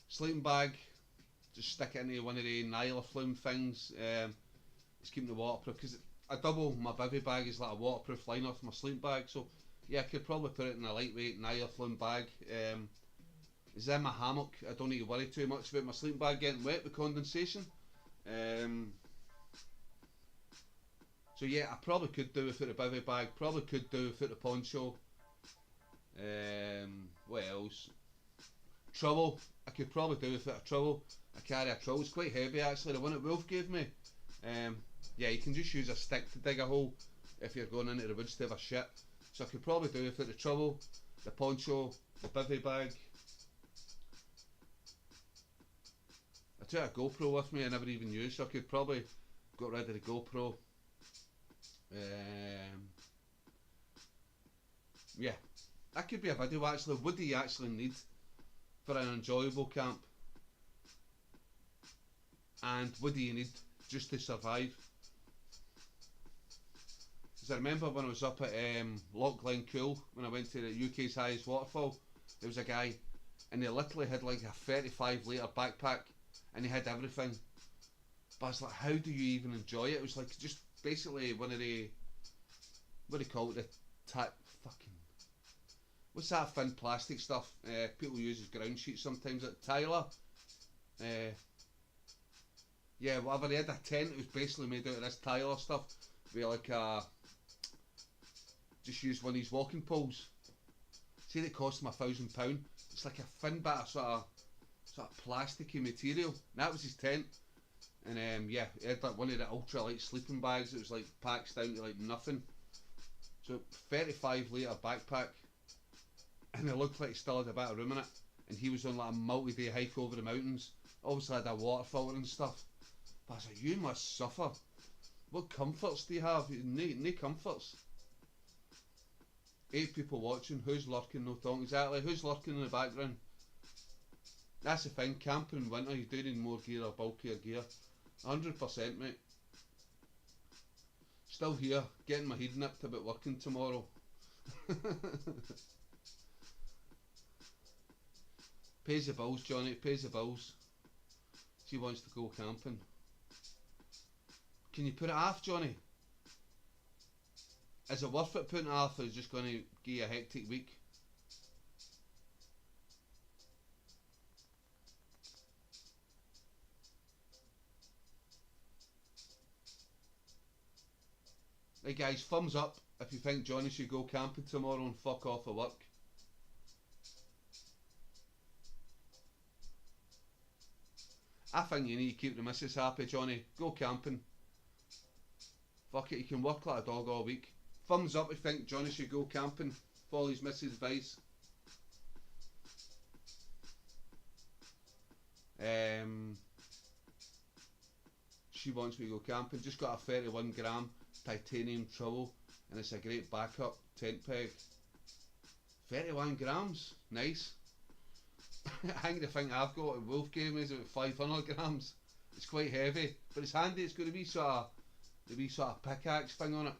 Sleeping bag, just stick it into one of the Nyla flume things. It's keeping the waterproof, because I double my bivvy bag is like a waterproof liner for my sleeping bag, so yeah, I could probably put it in a lightweight Nyla flume bag. And is in my hammock. I don't need to worry too much about my sleeping bag getting wet with condensation. So yeah, I probably could do without a bivy bag, probably could do without a poncho. What else? Trowel, I could probably do without a trowel. I carry a trowel, it's quite heavy actually, the one that Wolf gave me. Yeah, you can just use a stick to dig a hole if you're going into the woods to have a shit. So I could probably do without the trowel, the poncho, the bivy bag. I took a GoPro with me I never even used, so I could probably got rid of the GoPro. Yeah, that could be a video actually. What do you actually need for an enjoyable camp? And what do you need just to survive? Because I remember when I was up at Loch Glencool, when I went to the UK's highest waterfall, there was a guy and he literally had like a 35 litre backpack and he had everything. But I was like, how do you even enjoy it? It was like just basically one of the, what do you call it, what's that thin plastic stuff people use as ground sheets sometimes at Tyler? Yeah, whatever, they had a tent, it was basically made out of this Tyler stuff. With like just used one of these walking poles. See, they cost them £1,000. It's like a thin bit of sort of plasticky material. And that was his tent. And yeah, he had like one of the ultra light sleeping bags. It was like packs down to like nothing. So 35 litre backpack. And it looked like he still had a bit of room in it. And he was on like a multi-day hike over the mountains. Obviously had a water filter and stuff. But I was like, you must suffer. What comforts do you have? No comforts. 8 people watching. Who's lurking? No talking. Exactly. Who's lurking in the background? That's the thing. Camping in winter, you do need more gear or bulkier gear. 100%, mate. Still here, getting my head nipped about working tomorrow. Pays the bills, Johnny. Pays the bills. She wants to go camping. Can you put it off, Johnny? Is it worth it putting it off, or is it just going to give you a hectic week? Right guys, thumbs up if you think Johnny should go camping tomorrow and fuck off of work. I think you need to keep the missus happy, Johnny. Go camping. Fuck it, you can work like a dog all week. Thumbs up if you think Johnny should go camping. Follow his missus' advice. She wants me to go camping. Just got a 31 gram titanium trowel and it's a great backup tent peg. 31 grams, nice. I think the thing I've got at Wolf gave me is about 500 grams. It's quite heavy, but it's handy. It's got a wee sort of pickaxe thing on it.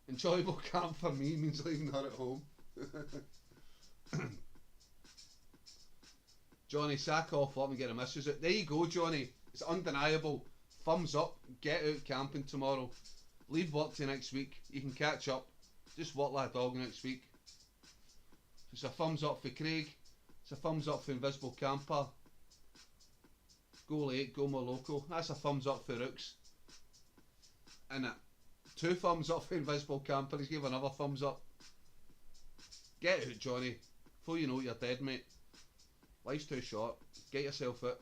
Enjoyable camp for me means leaving her at home. Johnny, sack off, let me get a missus out. There you go, Johnny. It's undeniable. Thumbs up. Get out camping tomorrow. Leave work to next week. You can catch up. Just walk like a dog next week. It's a thumbs up for Craig. It's a thumbs up for Invisible Camper. Go late, go more local. That's a thumbs up for Rooks. And 2 thumbs up for Invisible Camper. He's gave another thumbs up. Get out, Johnny. Before you know it, you're dead, mate. Life's too short. Get yourself out.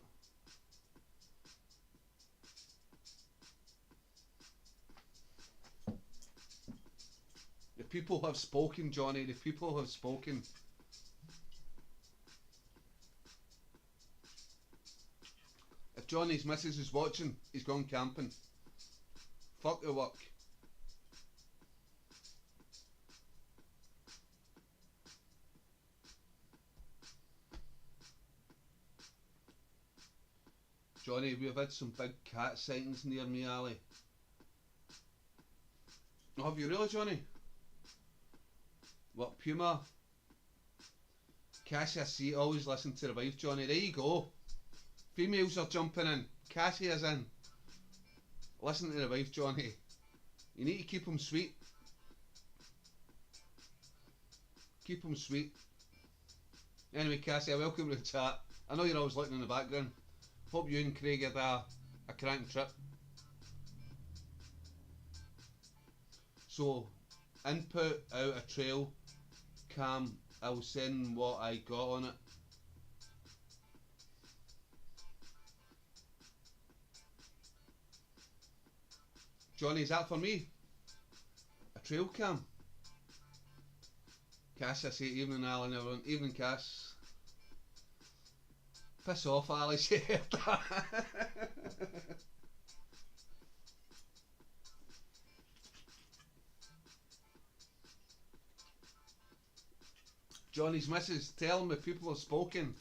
The people have spoken, Johnny. The people have spoken. If Johnny's missus is watching, he's gone camping. Fuck the work. Johnny, we've had some big cat sightings near me, Ali. Oh, have you really, Johnny? What, Puma? Cassia C, always listen to the wife, Johnny. There you go. Females are jumping in. Cassia's in. Listen to the wife, Johnny. You need to keep them sweet. Keep them sweet. Anyway, Cassie, welcome to the chat. I know you're always looking in the background. Hope you and Craig had a cracking trip. So, input out a trail cam. I will send what I got on it. Johnny, is that for me? A trail cam? Cass, I say evening, Alan, everyone. Evening, Cass. Piss off, Alice. Johnny's missus, tell him if people have spoken.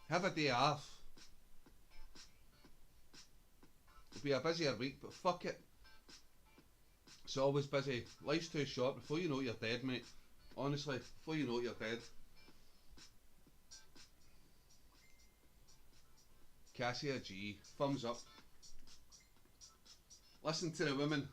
Have a day off. It'll be a busier week, but fuck it. It's always busy. Life's too short. Before you know it, you're dead, mate. Honestly, before you know it, you're dead. Cassia G, thumbs up. Listen to the women.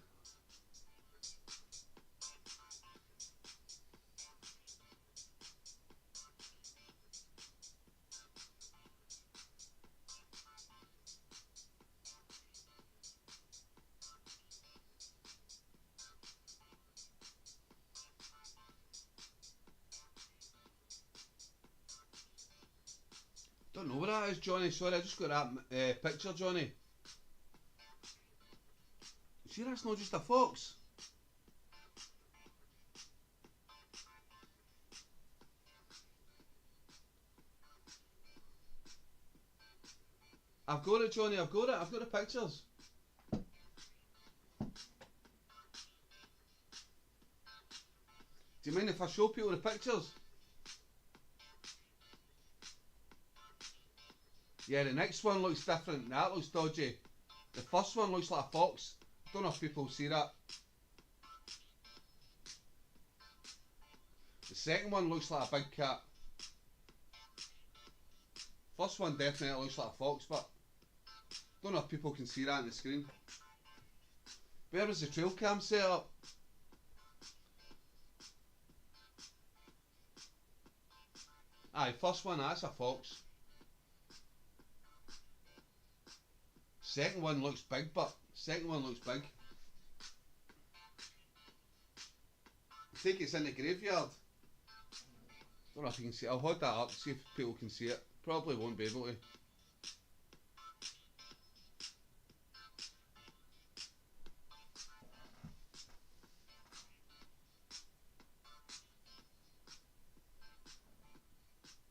Don't know what that is, Johnny. Sorry, I just got that picture, Johnny. See, that's not just a fox. I've got it, Johnny. I've got it. I've got the pictures. Do you mind if I show people the pictures? Yeah, the next one looks different. That looks dodgy. The first one looks like a fox. I don't know if people see that. The second one looks like a big cat. First one definitely looks like a fox, but I don't know if people can see that on the screen. Where was the trail cam set up? Aye, first one, that's a fox. Second one looks big, but second one looks big. I think it's in the graveyard. Don't know if you can see it. I'll hold that up, see if people can see it. Probably won't be able to.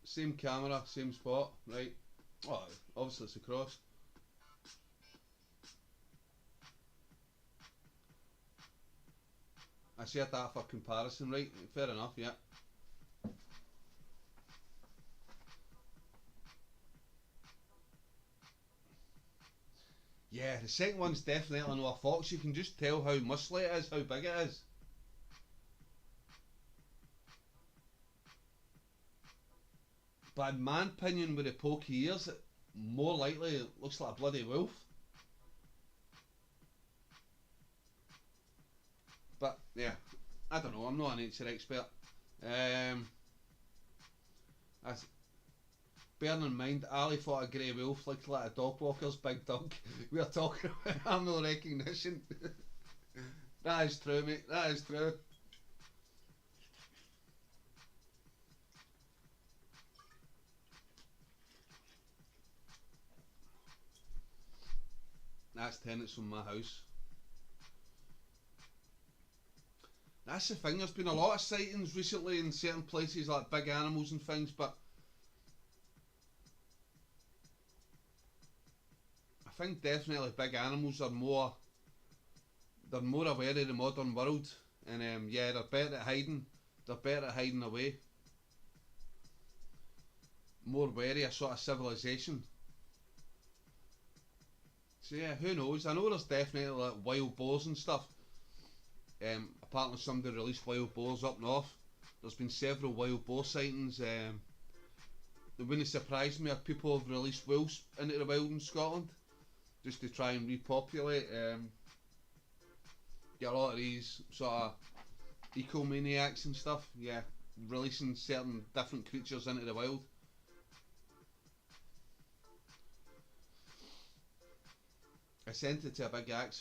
Same camera, same spot, right? Oh, obviously it's across. I shared that for comparison, right? Fair enough, yeah. Yeah, the second one's definitely not a fox. You can just tell how muscly it is, how big it is. But in my opinion, with the pokey ears, it more likely it looks like a bloody wolf. But yeah, I don't know, I'm not a nature expert. Bearing in mind, Ali thought a grey wolf looked like a dog walker's big dog. We are talking about animal recognition. That is true, mate, that is true. That's tenants from my house. That's the thing, there's been a lot of sightings recently in certain places like big animals and things, but I think definitely big animals are they're more aware of the modern world, and yeah, they're better at hiding. They're better at hiding away. More wary of sort of civilization. So yeah, who knows? I know there's definitely like wild boars and stuff. Apparently somebody released wild boars up north. There's been several wild boar sightings. It wouldn't surprise me if people have released wolves into the wild in Scotland just to try and repopulate. Get a lot of these sort of ecomaniacs and stuff, yeah, releasing certain different creatures into the wild. I sent it to a big cat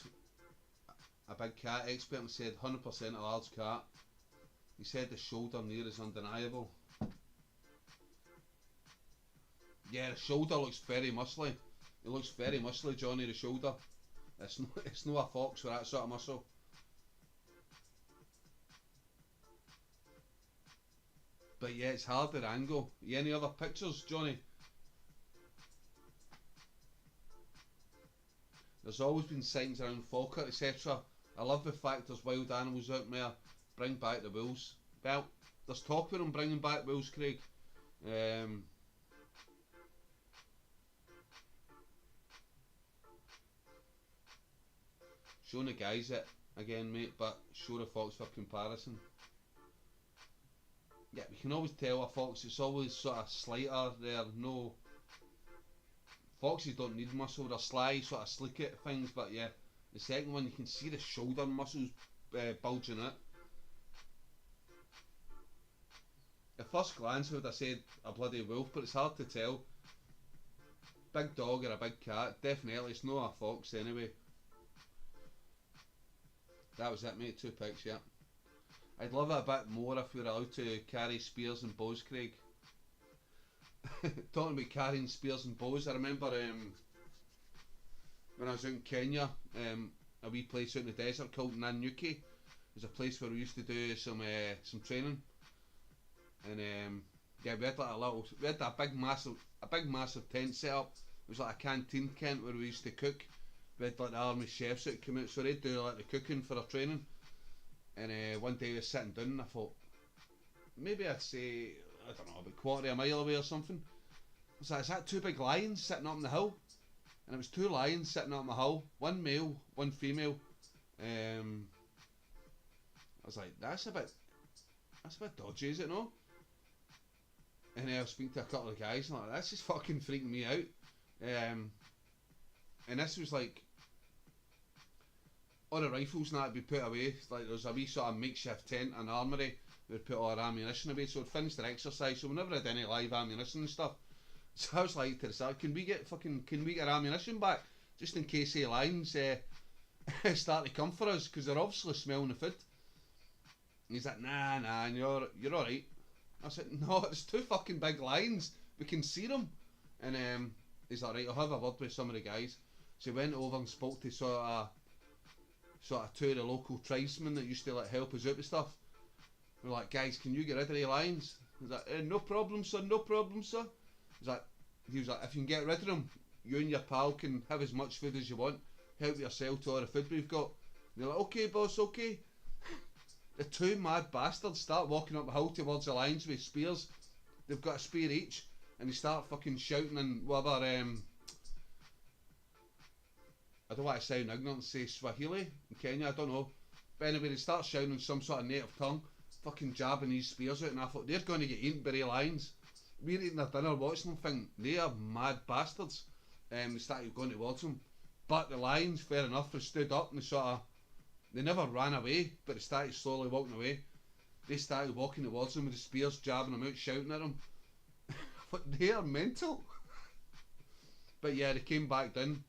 expert and said 100% a large cat. He said the shoulder near is undeniable. Yeah, the shoulder looks very muscly. It looks very muscly, Johnny, the shoulder. It's not a fox with that sort of muscle. But yeah, it's hard to angle. Any other pictures, Johnny? There's always been sightings around Falkirk, etc. I love the fact there's wild animals out there. Bring back the wolves. Well, there's talk about them bringing back wolves, Craig. Showing the guys it again, mate, but show the fox for comparison. Yeah, we can always tell a fox, it's always sort of slighter there. No, foxes don't need muscle, they're sly, sort of slick at things, but yeah, the second one you can see the shoulder muscles bulging out. At first glance I would have said a bloody wolf, but it's hard to tell. Big dog or a big cat, definitely it's not a fox anyway. That was it, mate, 2 pics, yeah. I'd love it a bit more if we were allowed to carry spears and bows, Craig. Talking about carrying spears and bows, I remember when I was out in Kenya, a wee place out in the desert called Nanyuki. There's a place where we used to do some training, and yeah, we had like a big massive tent set up. It was like a canteen tent where we used to cook. We had like the army chefs that come out, so they'd do like the cooking for our training. And one day I was sitting down and I thought, maybe I'd say, I don't know, about quarter of a mile away or something. I was like, is that 2 big lions sitting up on the hill? And it was 2 lions sitting up on the hill, 1 male, 1 female. I was like, that's a bit dodgy, is it no? And I was speaking to a couple of guys and I'm like, this is fucking freaking me out. And this was like, all the rifles and that would be put away. Like there was a wee sort of makeshift tent and armoury. We'd put all our ammunition away, so we'd finished their exercise, so we never had any live ammunition and stuff. So I was like to the start, can we get our ammunition back? Just in case the lions start to come for us, because they're obviously smelling the food. And he's like, nah, you're alright. I said, no, there's 2 fucking big lions, we can see them. And he's like, right, I'll have a word with some of the guys. So he went over and spoke to sort of 2 of the local tribesmen that used to like help us out with stuff. We're like, guys, can you get rid of the lions? He's like, no problem, sir, no problem, sir. He was like, if you can get rid of them, you and your pal can have as much food as you want. Help yourself to all the food we've got. And they're like, okay, boss, okay. The 2 mad bastards start walking up the hill towards the lions with spears. They've got a spear each, and they start fucking shouting in whatever, I don't want to sound ignorant and say Swahili in Kenya, I don't know. But anyway, they start shouting in some sort of native tongue, fucking jabbing these spears out, and I thought, they're going to get eaten by the lions. We're eating their dinner watching them, thinking, they are mad bastards. They started going towards them. But the lions, fair enough, they stood up and they never ran away, but they started slowly walking away. They started walking towards them with the spears, jabbing them out, shouting at them. But they are mental. But yeah, they came back down.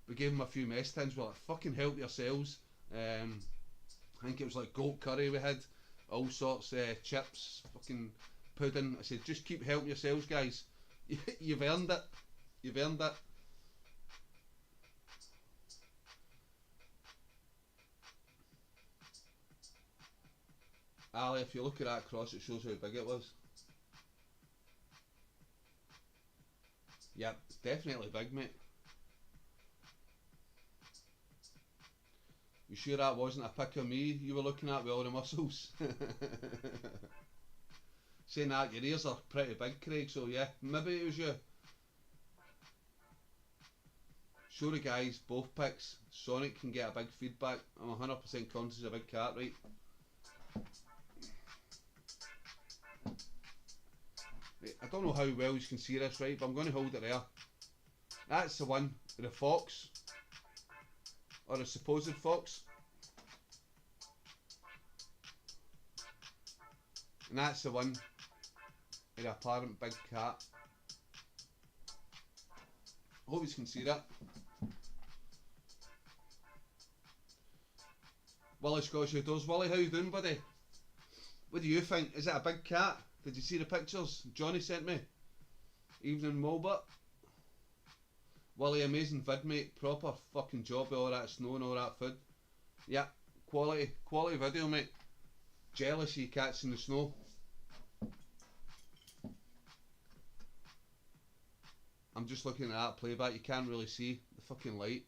We gave them a few mess tins. We're like, fucking help yourselves. I think it was like goat curry we had, all sorts, chips, fucking pudding. I said, just keep helping yourselves, guys. You've earned it. You've earned it. Ali, if you look at that cross, it shows how big it was. Yeah, it's definitely big, mate. You sure that wasn't a pic of me you were looking at with all the muscles? Saying that, your ears are pretty big, Craig, so yeah, maybe it was you. Show the guys both pics. Sonic can get a big feedback. I'm 100% conscious of a big cat, right? I don't know how well you can see this, right, but I'm going to hold it there. That's the one, the fox. Or a supposed fox. And that's the one with a apparent big cat. Hope you can see that. Willie Scottish Outdoors. Willie, how you doing, buddy? What do you think? Is it a big cat? Did you see the pictures Johnny sent me? Evening Mulbert. Willie, amazing vid, mate. Proper fucking job with all that snow and all that food. Yeah, quality video, mate. Jealous of you cats in the snow. I'm just looking at that playback. You can't really see the fucking light.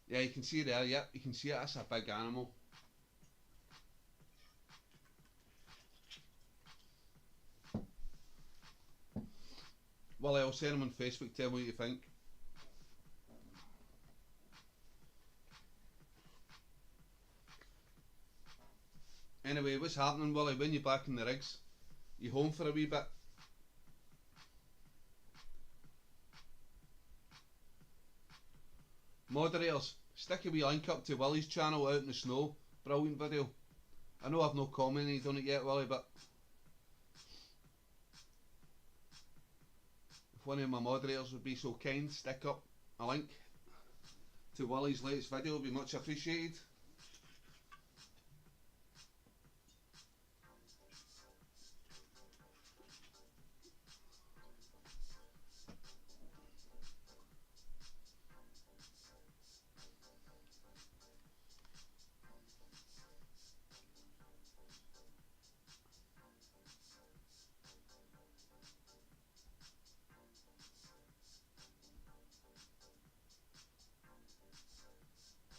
Yeah, you can see it there. Yep, you can see it. That's a big animal. Well, I'll send them on Facebook. Tell me what you think. Anyway, what's happening, Willie? When you're back in the rigs? You home for a wee bit? Moderators, stick a wee link up to Willie's channel out in the snow. Brilliant video. I know I've no commented on it yet, Willie, but if one of my moderators would be so kind, stick up a link to Willie's latest video, would be much appreciated.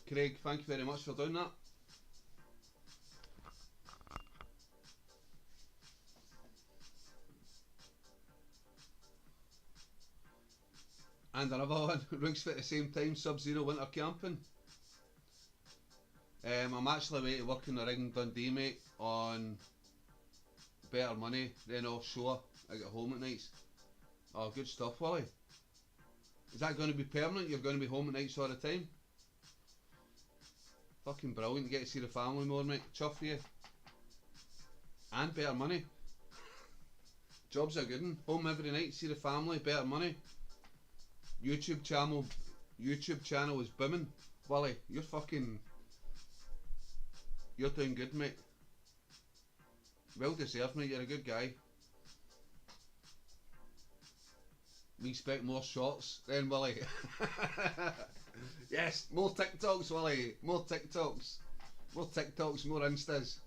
Craig, thank you very much for doing that. And another one, Rooks at the same time, Sub-Zero Winter Camping. I'm actually away to work in the rig in Dundee, mate, on better money than offshore. I get home at nights. Oh, good stuff, Willie. Is that going to be permanent? You're going to be home at nights all the time? Fucking brilliant. You get to see the family more, mate. Chuff for you. And better money. Jobs are good one. Home every night, see the family, better money. YouTube channel is booming. Willie, you're doing good, mate. Well deserved, mate. You're a good guy. We expect more shots then, Willie. Yes, more TikToks, Willie. More TikToks. More TikToks, more Instas.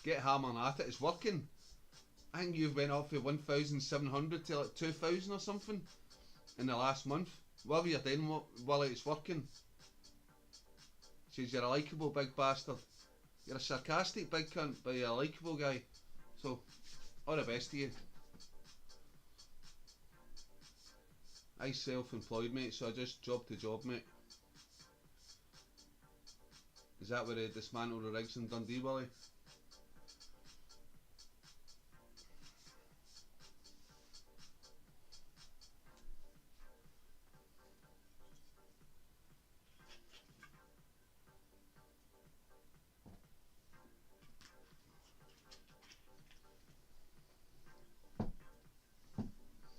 Get hammering at it. It's working. I think you've went up from 1,700 to like 2,000 or something in the last month. Whatever you're doing, Willie, it's working. Says you're a likeable big bastard. You're a sarcastic big cunt, but you're a likeable guy. So, all the best to you. I self-employed, mate, so I just job to job, mate. Is that where they dismantle the rigs in Dundee, Willie?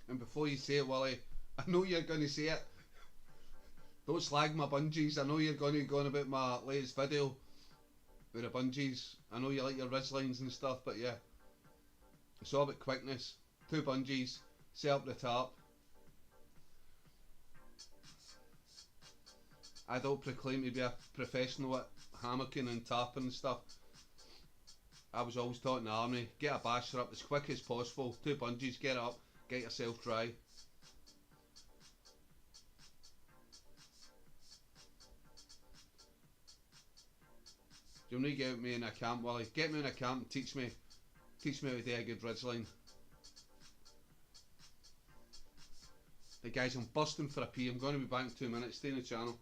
And before you say it, Willie, I know you're going to say it. Don't slag my bungees. I know you're going to go on about my latest video with the bungees. I know you like your ridge lines and stuff, but yeah. It's all about quickness. 2 bungees, set up the top. I don't proclaim to be a professional at hammocking and tapping and stuff. I was always taught in the army, get a basher up as quick as possible. 2 bungees, get up, get yourself dry. You'll need to get me in a camp, Willie. Get me in a camp and teach me how to do a good ridgeline. Hey guys, I'm busting for a pee. I'm going to be back in 2 minutes. Stay in the channel.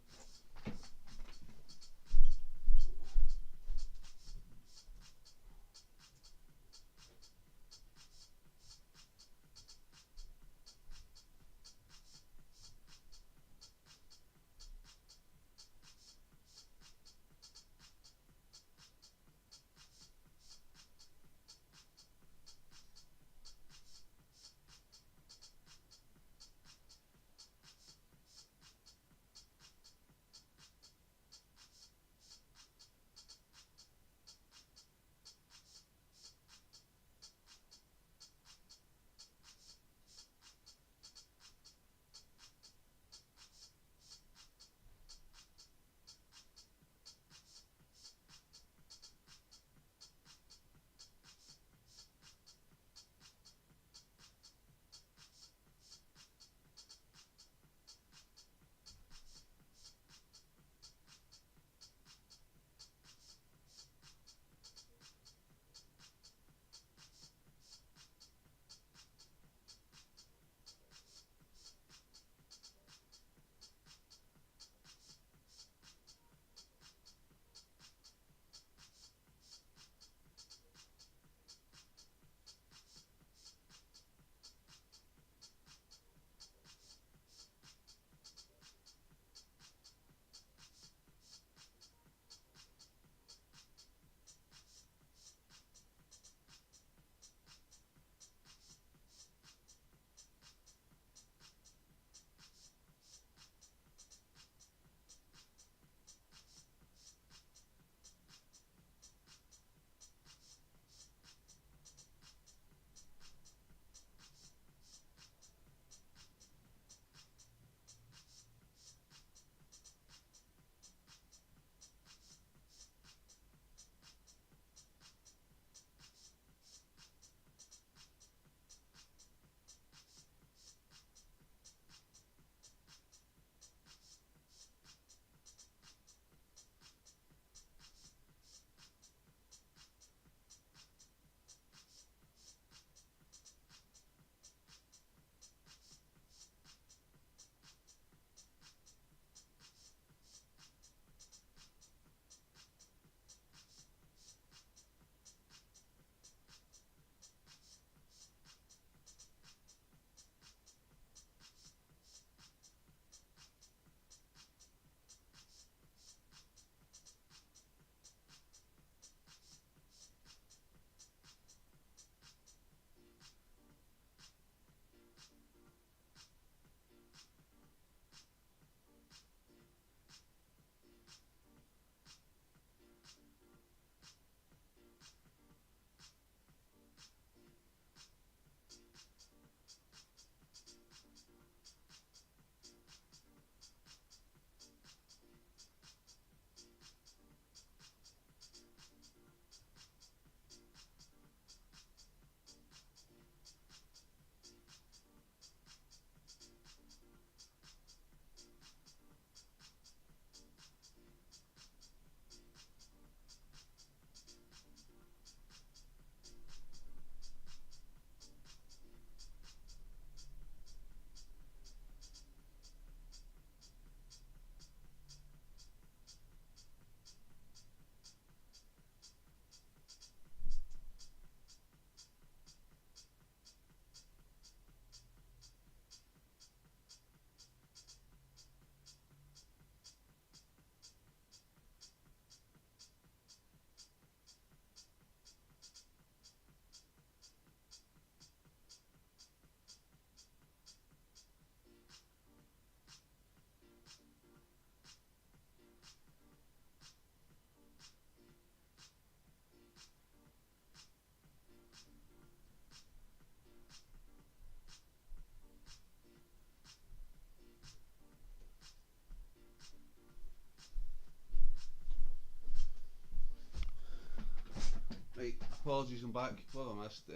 apologies, I'm back. What have I missed?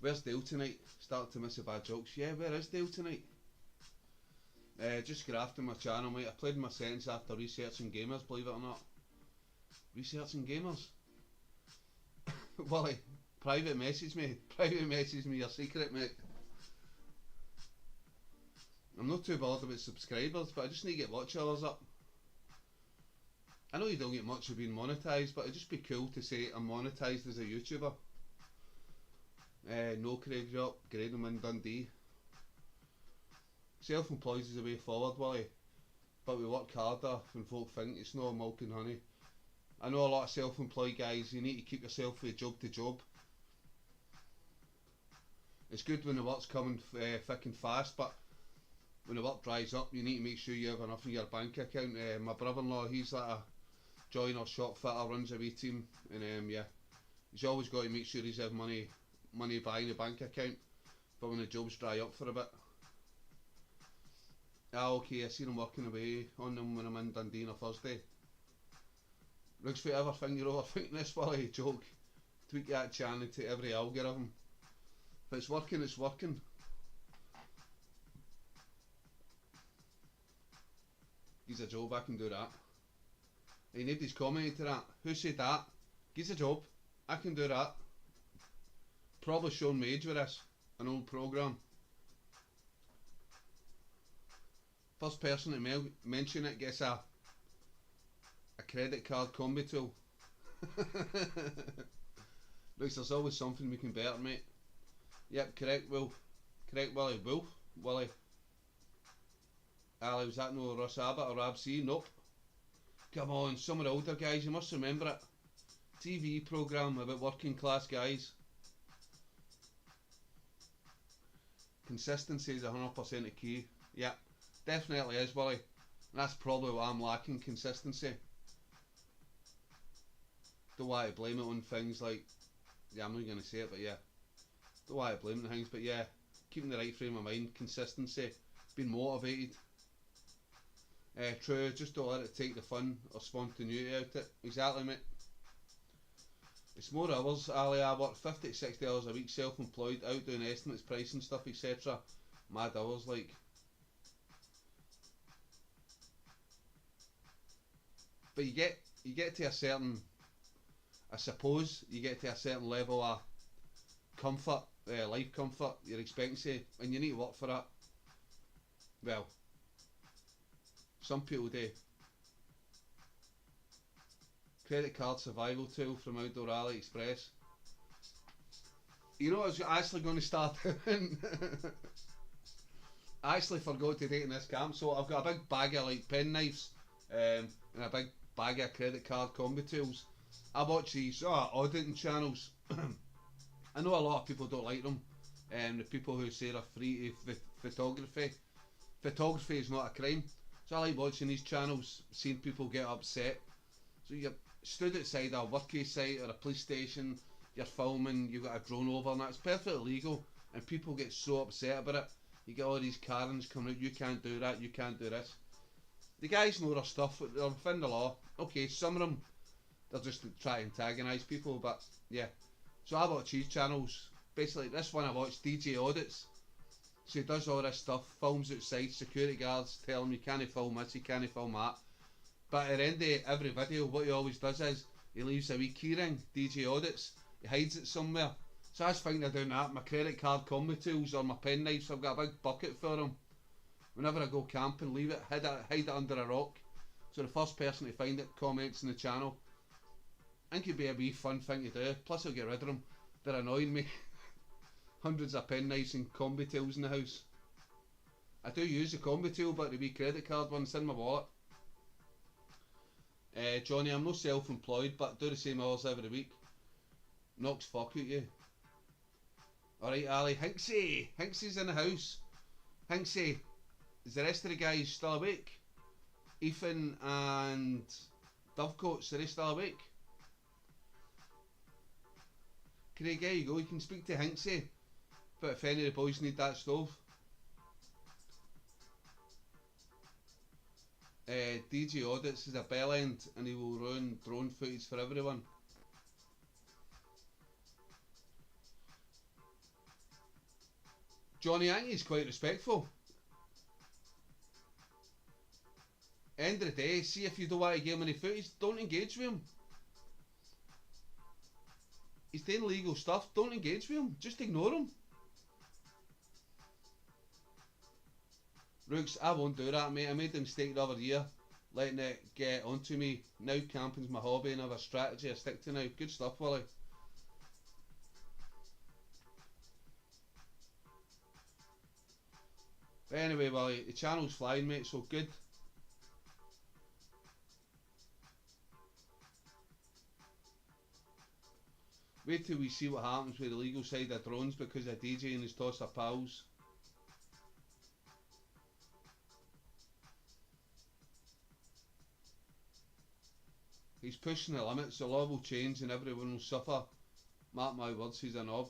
Where's Dale tonight? Started to miss the bad jokes. Yeah, where is Dale tonight? Just grafting my channel, mate. I played my sentence after researching gamers, believe it or not. Researching gamers? Wally, private message me. Private message me your secret, mate. I'm not too bothered about subscribers, but I just need to get watch hours up. I know you don't get much of being monetised, but it'd just be cool to say I'm monetised as a YouTuber. No Craig Drop, Gradham in Dundee. Self-employed is the way forward, Willie, but we work harder when folk think it's not milk and honey. I know a lot of self-employed guys, you need to keep yourself from job to job. It's good when the work's coming thick and fast, but when the work dries up, you need to make sure you have enough in your bank account. My brother-in-law, he's like a joiner, shop fitter, runs a wee team, and yeah, he's always got to make sure he's have money by in the bank account, but when the jobs dry up for a bit. Ah, okay, I seen him working away on them when I'm in Dundee on a Thursday. Looks for ever think you're overthinking this, Willie, joke. Tweak that channel to every algorithm. If it's working, it's working. Gives a job, I can do that. Hey, nobody's commented to that. Who said that? Gives a job, I can do that. Probably shown my age with this, an old programme. First person to mention it gets a credit card combi tool. Looks there's always something we can better, mate. Yep, correct, Wolf. Correct, Willie. Wolf? Willie. Ali, was that no Russ Abbott or Rab C? Nope. Come on, some of the older guys, you must remember it. TV programme about working class guys. Consistency is 100% the key. Yep, definitely is, Willie. And that's probably what I'm lacking, consistency. Don't want to blame it on things like, yeah, I'm not going to say it, but yeah, don't want to blame it on things, but yeah, keeping the right frame of mind, consistency, being motivated. True, just don't let it take the fun or spontaneity out of it. Exactly, mate. It's more hours, Ali. I work 50 to 60 hours a week, self-employed, out doing estimates, pricing stuff, etc. Mad hours, like. But you get to a certain, I suppose, you get to a certain level of comfort, life comfort, your expectancy, and you need to work for that. Well, some people do. Credit card survival tool from outdoorally Express. You know what I was actually going to start doing? I actually forgot to do it in this camp, so I've got a big bag of like pen knives and a big bag of credit card combi tools. I watch these auditing channels. I know a lot of people don't like them, the people who say they're free to photography. Photography is not a crime, so I like watching these channels, seeing people get upset. So you're stood outside a workie site or a police station, you're filming, you've got a drone over, and that's perfectly legal, and people get so upset about it. You get all these Karens coming out, you can't do that, you can't do this. The guys know their stuff, they're within the law. Okay, some of them, they're just trying to antagonise people, but yeah. So I watch these channels, basically this one I watch, DJ Audits. So he does all this stuff, films outside, security guards tell him you can't film this, you can't film that. But at the end of every video, what he always does is, he leaves a wee keyring, DJ Audits, he hides it somewhere. So I was thinking of doing that, my credit card combi tools or my pen knives, I've got a big bucket for them. Whenever I go camping, leave it, hide it under a rock. So the first person to find it comments in the channel. I think it'd be a wee fun thing to do, plus I'll get rid of them, they're annoying me. Hundreds of pen knives and combi tools in the house. I do use the combi tool, but the wee credit card one's in my wallet. Johnny, I'm not self-employed, but do the same hours every week. Knocks fuck at you. Alright, Ali. Hinksy! Hinksy's in the house. Hinksy, is the rest of the guys still awake? Ethan and Dovecoats, are they still awake? Craig, there you go, you can speak to Hinksy. But if any of the boys need that stove. DJ Audits is a bell end and he will ruin drone footage for everyone. Johnny Yankey's quite respectful. End of the day, see if you don't want to give him any footage, don't engage with him. He's doing legal stuff, don't engage with him, just ignore him. Rooks, I won't do that, mate. I made the mistake the other year, letting it get onto me. Now camping's my hobby and I have a strategy I stick to now. Good stuff, Willie. But anyway, Willie, the channel's flying, mate, so good. Wait till we see what happens with the legal side of drones because of DJ and his toss of pals. He's pushing the limits, the law will change and everyone will suffer. Mark my words, he's a knob.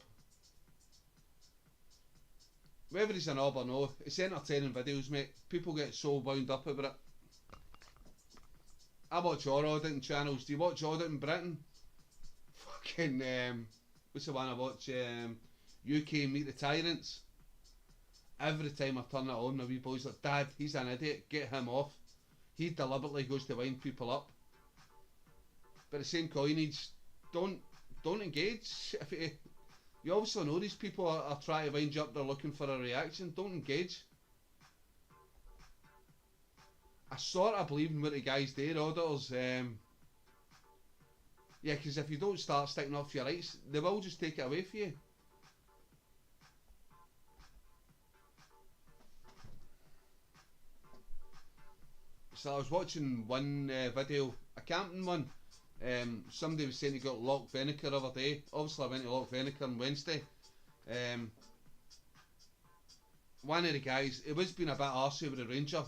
Whether he's a knob or no, it's entertaining videos, mate. People get so wound up about it. I watch all auditing channels. Do you watch auditing Britain? Fucking, what's the one I watch? UK Meet the Tyrants. Every time I turn it on, the wee boy's like, Dad, he's an idiot, get him off. He deliberately goes to wind people up. But the same coinage, don't engage. If you obviously know these people are trying to wind you up, they're looking for a reaction, don't engage. I sort of believe in what the guys do, auditors. Yeah, because if you don't start sticking up for your rights, they will just take it away from you. So I was watching one video, a camping one. Somebody was saying he got Loch Venator the other day. Obviously I went to Loch Venator on Wednesday. One of the guys, it was being a bit arsey with a ranger.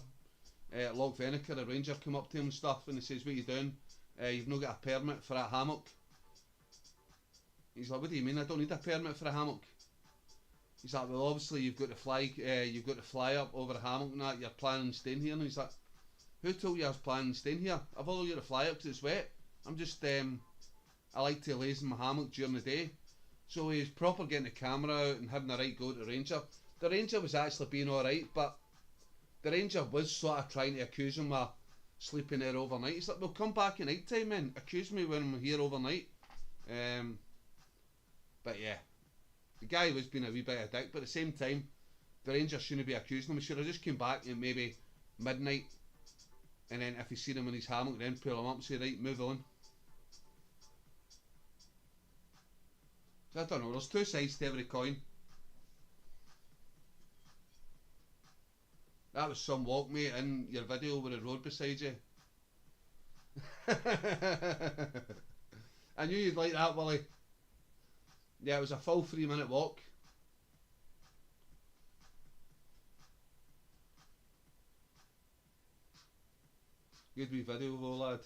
Loch Venator, a ranger came up to him and stuff and he says, what are you doing? You've not got a permit for a hammock. He's like, what do you mean I don't need a permit for a hammock? He's like, well obviously you've got to fly up over a hammock and that, you're planning on staying here. And he's like, who told you I was planning on staying here? I've only got to fly up because it's wet. I'm just, I like to laze in my hammock during the day. So he was proper getting the camera out and having a right go to the ranger. The ranger was actually being alright, but the ranger was sort of trying to accuse him of sleeping there overnight. He's like, well come back at night time then, accuse me when I'm here overnight. But yeah, the guy was being a wee bit of a dick, but at the same time, the ranger shouldn't be accusing him. He should have just came back at maybe midnight, and then if he seen him in his hammock, then pull him up and say, right, move on. So I don't know, there's two sides to every coin. That was some walk, mate, in your video with the road beside you. I knew you'd like that, Willie. Yeah, it was a full 3-minute walk. Good wee video though, lad.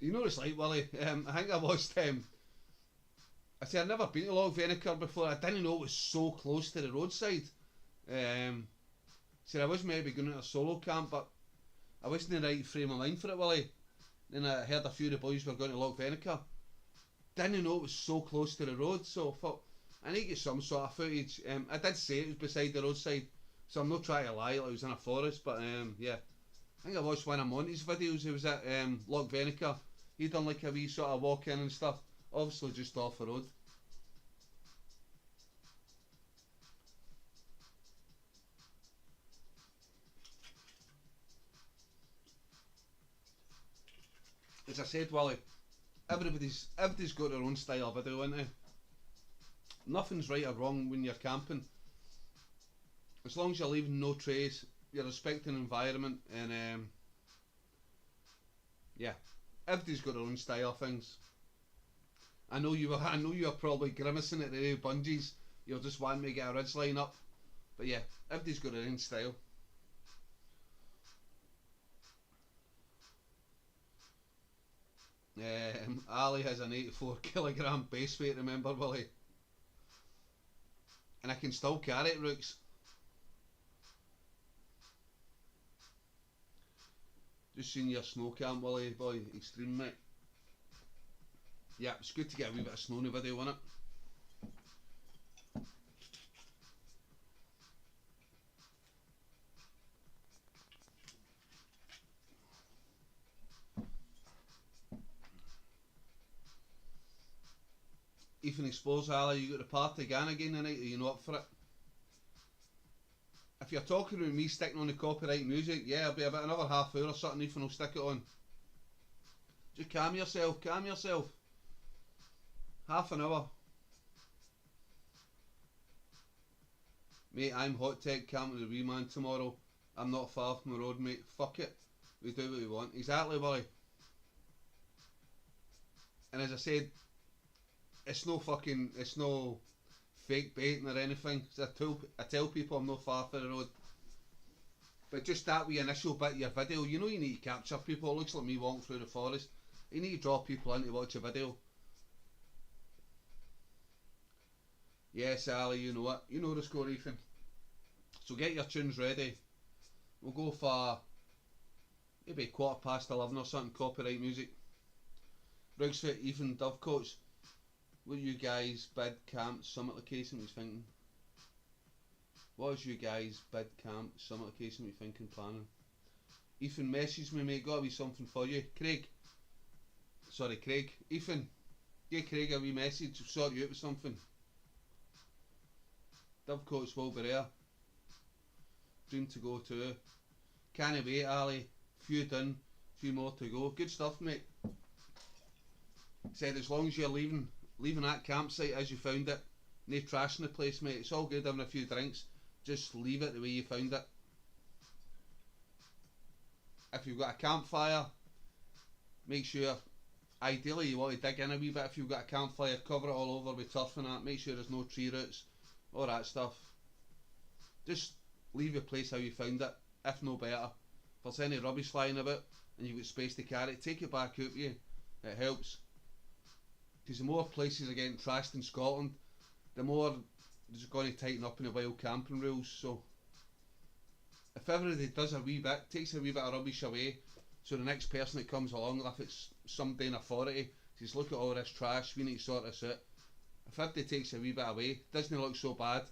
You know what it's like, Willie? I think I watched, I said I'd never been to Loch Venator before. I didn't know it was so close to the roadside. Said I was maybe going to a solo camp, but I wasn't in the right frame of mind for it, Willie. Then I heard a few of the boys were going to Loch Venator. Didn't know it was so close to the road, so I thought I need to get some sort of footage. I did say it was beside the roadside, so I'm not trying to lie like it was in a forest, but yeah. I think I watched one of Monty's videos. He was at Loch Venator. He done like a wee sort of walk in and stuff, obviously just off the road. As I said, Willie, everybody's got their own style of video, isn't they? Nothing's right or wrong when you're camping. As long as you're leaving no trace, you're respecting the environment, and yeah, everybody's got their own style of things. I know you were probably grimacing at the new bungees. You're just wanting me to get a ridge line up, but yeah, everybody's got their own style. Ali has an 84kg base weight, remember, Willie? And I can still carry it, Rooks. Just seen your snow camp, Willie, boy, extreme, mate. Yeah, it's good to get a wee bit of snow in the video, isn't it? Ethan explores, Ali, you got the party again tonight, are you not up for it? If you're talking with me sticking on the copyright music, yeah, it'll be about another half hour or something, Ethan will stick it on. Just calm yourself, calm yourself. Half an hour. Mate, I'm hot tech camping with the wee man tomorrow. I'm not far from the road, mate. Fuck it. We do what we want. Exactly, buddy. And as I said, it's no fake baiting or anything. I tell people I'm not far from the road. But just that wee initial bit of your video, you know you need to capture people. It looks like me walking through the forest. You need to draw people in to watch a video. Yes, Ali, you know it. You know the score, Ethan. So get your tunes ready. We'll go for maybe 11:15 or something, copyright music. Rigsfoot, Ethan, Dovecoats. What you guys bid camp summit location was thinking? What was you guys bid camp summit location we thinking planning? Ethan, message me, mate, gotta be something for you. Craig. Ethan, give Craig a wee message, sort you out with something. Dovecoats will be there. Dream to go too. Can't wait, Ali. Few done, few more to go. Good stuff, mate. Said as long as you're leaving that campsite as you found it, no trashing the place, mate. It's all good having a few drinks. Just leave it the way you found it. If you've got a campfire, make sure, ideally you want to dig in a wee bit. If you've got a campfire, cover it all over with turf and that. Make sure there's no tree roots, all that stuff. Just leave your place how you found it, if no better. If there's any rubbish flying about and you've got space to carry it, take it back out with you. It helps. Because the more places are getting trashed in Scotland, the more there's going to tighten up in the wild camping rules. So if everybody does a wee bit, takes a wee bit of rubbish away, so the next person that comes along, if it's somebody in authority, says look at all this trash, we need to sort this out. If everybody takes a wee bit away, it doesn't look so bad,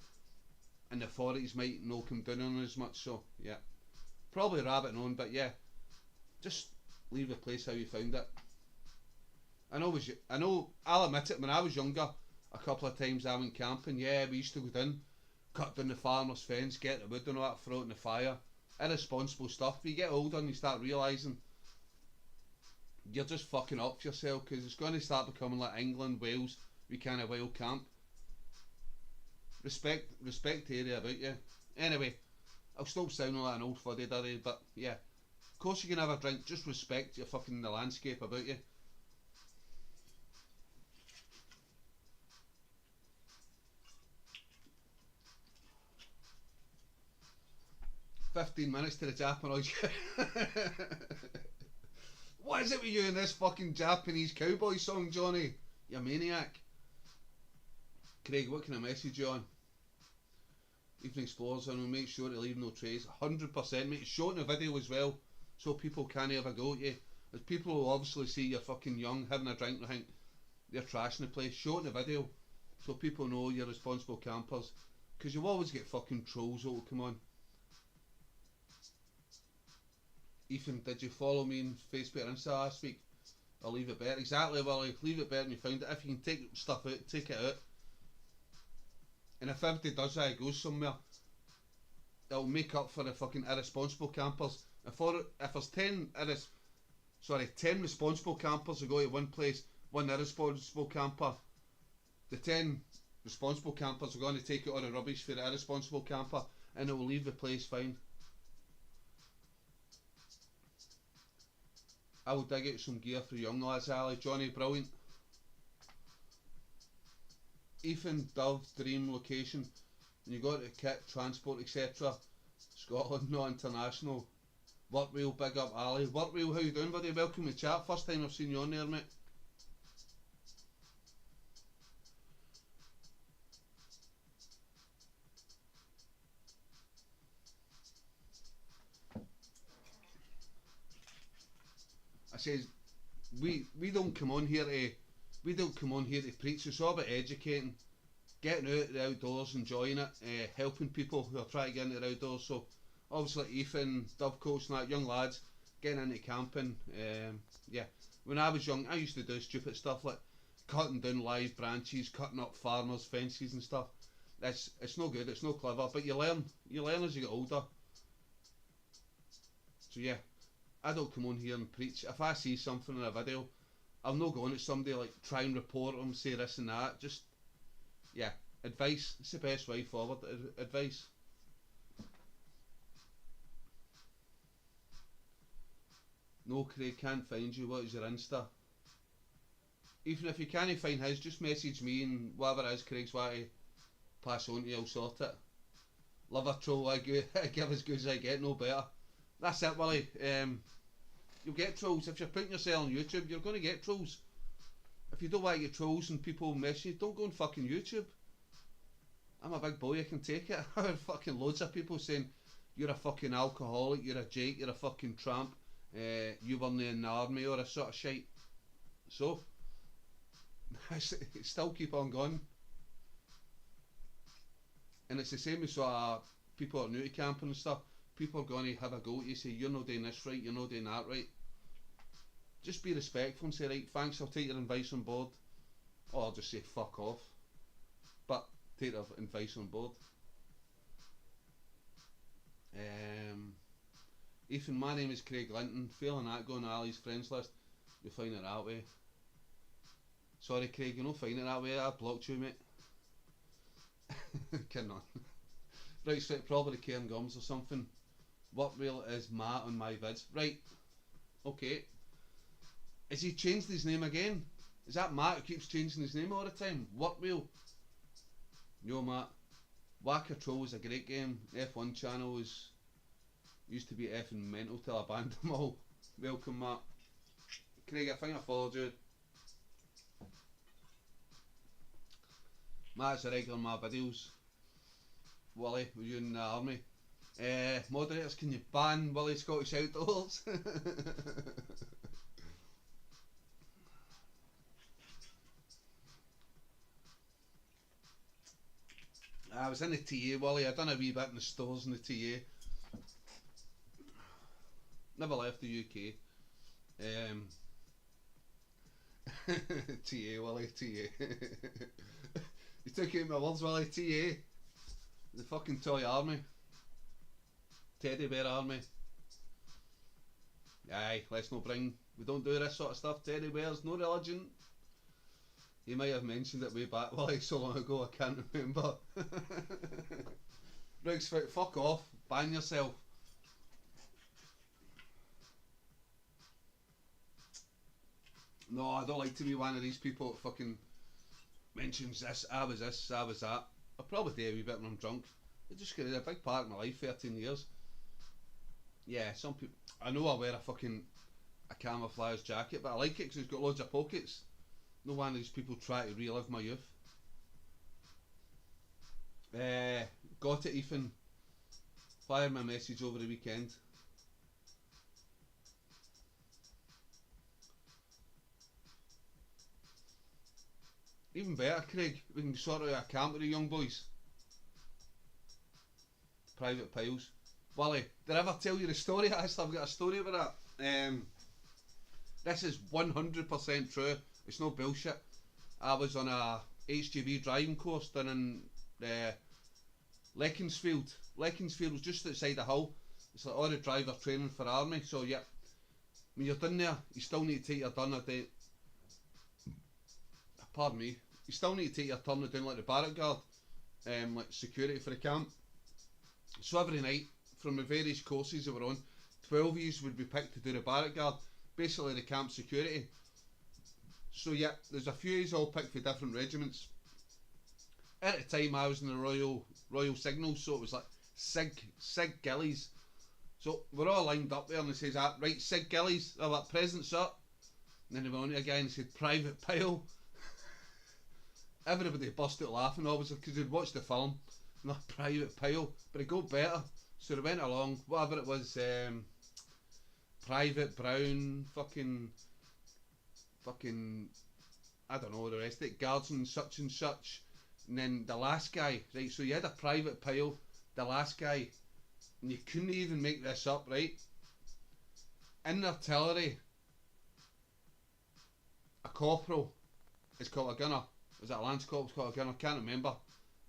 and the authorities might not come down on as much. So yeah, probably rabbiting on, but yeah, just leave the place how you found it. I know, I'll admit it, when I was younger, a couple of times I went camping, yeah, we used to go down, cut down the farmer's fence, get the wood and all that, throw it in the fire. Irresponsible stuff, but you get older and you start realising you're just fucking up for yourself, because it's going to start becoming like England, Wales, we kind of wild camp. Respect the area about you. Anyway, I'll stop sounding like an old fuddy-duddy, but yeah, of course you can have a drink, just respect your fucking the landscape about you. $15 to the Japanese. What is it with you in this fucking Japanese cowboy song, Johnny? You maniac. Craig, what can I message you on? Evening Explorers, and we'll make sure to leave no trace. 100%, mate. Show it in the video as well, so people can't have a go at you. As people will obviously see you're fucking young, having a drink, and think they're trashing the place. Show it in the video, so people know you're responsible campers. Because you always get fucking trolls that will come on. Ethan, did you follow me on Facebook and Insta last week? I'll leave it better. Exactly, well, leave it better when you found it. If you can take stuff out, take it out. And if everybody does that, it goes somewhere, it'll make up for the fucking irresponsible campers. If there's 10 responsible campers that go to one place, one irresponsible camper, the 10 responsible campers are going to take out all the rubbish for the irresponsible camper, and it will leave the place fine. I will dig out some gear for young lads, Ali. Johnny, brilliant. Ethan, Dove, dream location. And you got the kit, transport, etc. Scotland, not international. Workwheel, big up, Ali. Workwheel, how you doing, buddy? Welcome to chat. First time I've seen you on there, mate. I says, we don't come on here to preach. It's all about educating, getting out the outdoors, enjoying it, helping people who are trying to get into the outdoors. So obviously Ethan, Dovecoats and that, young lads getting into camping. Yeah, when I was young, I used to do stupid stuff like cutting down live branches, cutting up farmers' fences and stuff. It's no good, it's no clever, but you learn as you get older. So yeah, I don't come on here and preach. If I see something in a video, I'll not go on to somebody like try and report them, say this and that. Just, yeah, advice. It's the best way forward. Advice. No, Craig, can't find you. What is your Insta? Even if you can't find his, just message me, and whatever it is Craig's want to pass on to you, I'll sort it. Love a troll, I give as good as I get, no better. That's it, Willie. You'll get trolls. If you're putting yourself on YouTube, you're going to get trolls. If you don't want to get trolls and people mess you, don't go on fucking YouTube. I'm a big boy, I can take it. I heard fucking loads of people saying, you're a fucking alcoholic, you're a Jake, you're a fucking tramp, you weren't in the army or a sort of shite. So, still keep on going. And it's the same as sort of people that are new to camping and stuff. People are going to have a go at you, say you're not doing this right, you're not doing that right. Just be respectful and say, right, thanks, I'll take your advice on board. Or I'll just say fuck off. But take their advice on board. Ethan, my name is Craig Linton. Failing that, go on Ali's friends list. You'll find it that way. Sorry Craig, you'll not find it that way. I blocked you, mate. Kidding on. Right, so probably Cairn Gums or something. What real is Matt on my vids? Right, okay. Has he changed his name again? Is that Matt who keeps changing his name all the time? What wheel? No, Matt. Whack a Troll is a great game. F1 channel used to be effing mental till I banned them all. Welcome, Matt. Craig, I think I followed you. Matt's a regular in my videos. Willie, were you in the army? Moderators, can you ban Willie Scottish Outdoors? I was in the TA, Willie. I done a wee bit in the stores in the TA. Never left the UK. TA, Willie, TA. You took out my words, Willie. TA. The fucking toy army. Teddy bear army. Aye, let's not bring... We don't do this sort of stuff. Teddy bears, no religion. You might have mentioned it way back, Willie, so long ago I can't remember. Riggs, fuck off. Ban yourself. No, I don't like to be one of these people that fucking mentions this, I was this, I was that. I probably do a wee bit when I'm drunk. It just got a big part of my life, 13 years. Yeah, some people... I know I wear a camouflage jacket, but I like it because it's got loads of pockets. No one of these people try to relive my youth. Got it, Ethan. Fire my message over the weekend. Even better, Craig, we can sort out a camp with the young boys. Private piles. Wally, did I ever tell you the story? I've got a story about that. This is 100% true. It's no bullshit. I was on a HGV driving course down in Leckensfield. Leckensfield was just outside the Hull. It's like all the driver training for army. So yeah, when you're done there, you still need to take your turn a day. Pardon me. You still need to take your turn of doing like the barrack guard, like security for the camp. So every night, from the various courses that we're on, 12 of us would be picked to do the barrack guard, basically the camp security. So yeah, there's a few of us all picked for different regiments. At the time I was in the Royal Signals, so it was like Sig Gillies. So we're all lined up there and it says, right, Sig Gillies, oh, what, presents up. And then they went on again and said, Private Pile. Everybody busted laughing obviously because they'd watched the film. Not Private Pile, but it got better. So they went along, whatever it was, Private Brown, fucking, I don't know the rest of it, guards and such. And then the last guy, right, so you had a Private Pile, the last guy, and you couldn't even make this up, right? In artillery, a corporal, It's called a gunner. Was it a lance corps called a gunner? Can't remember.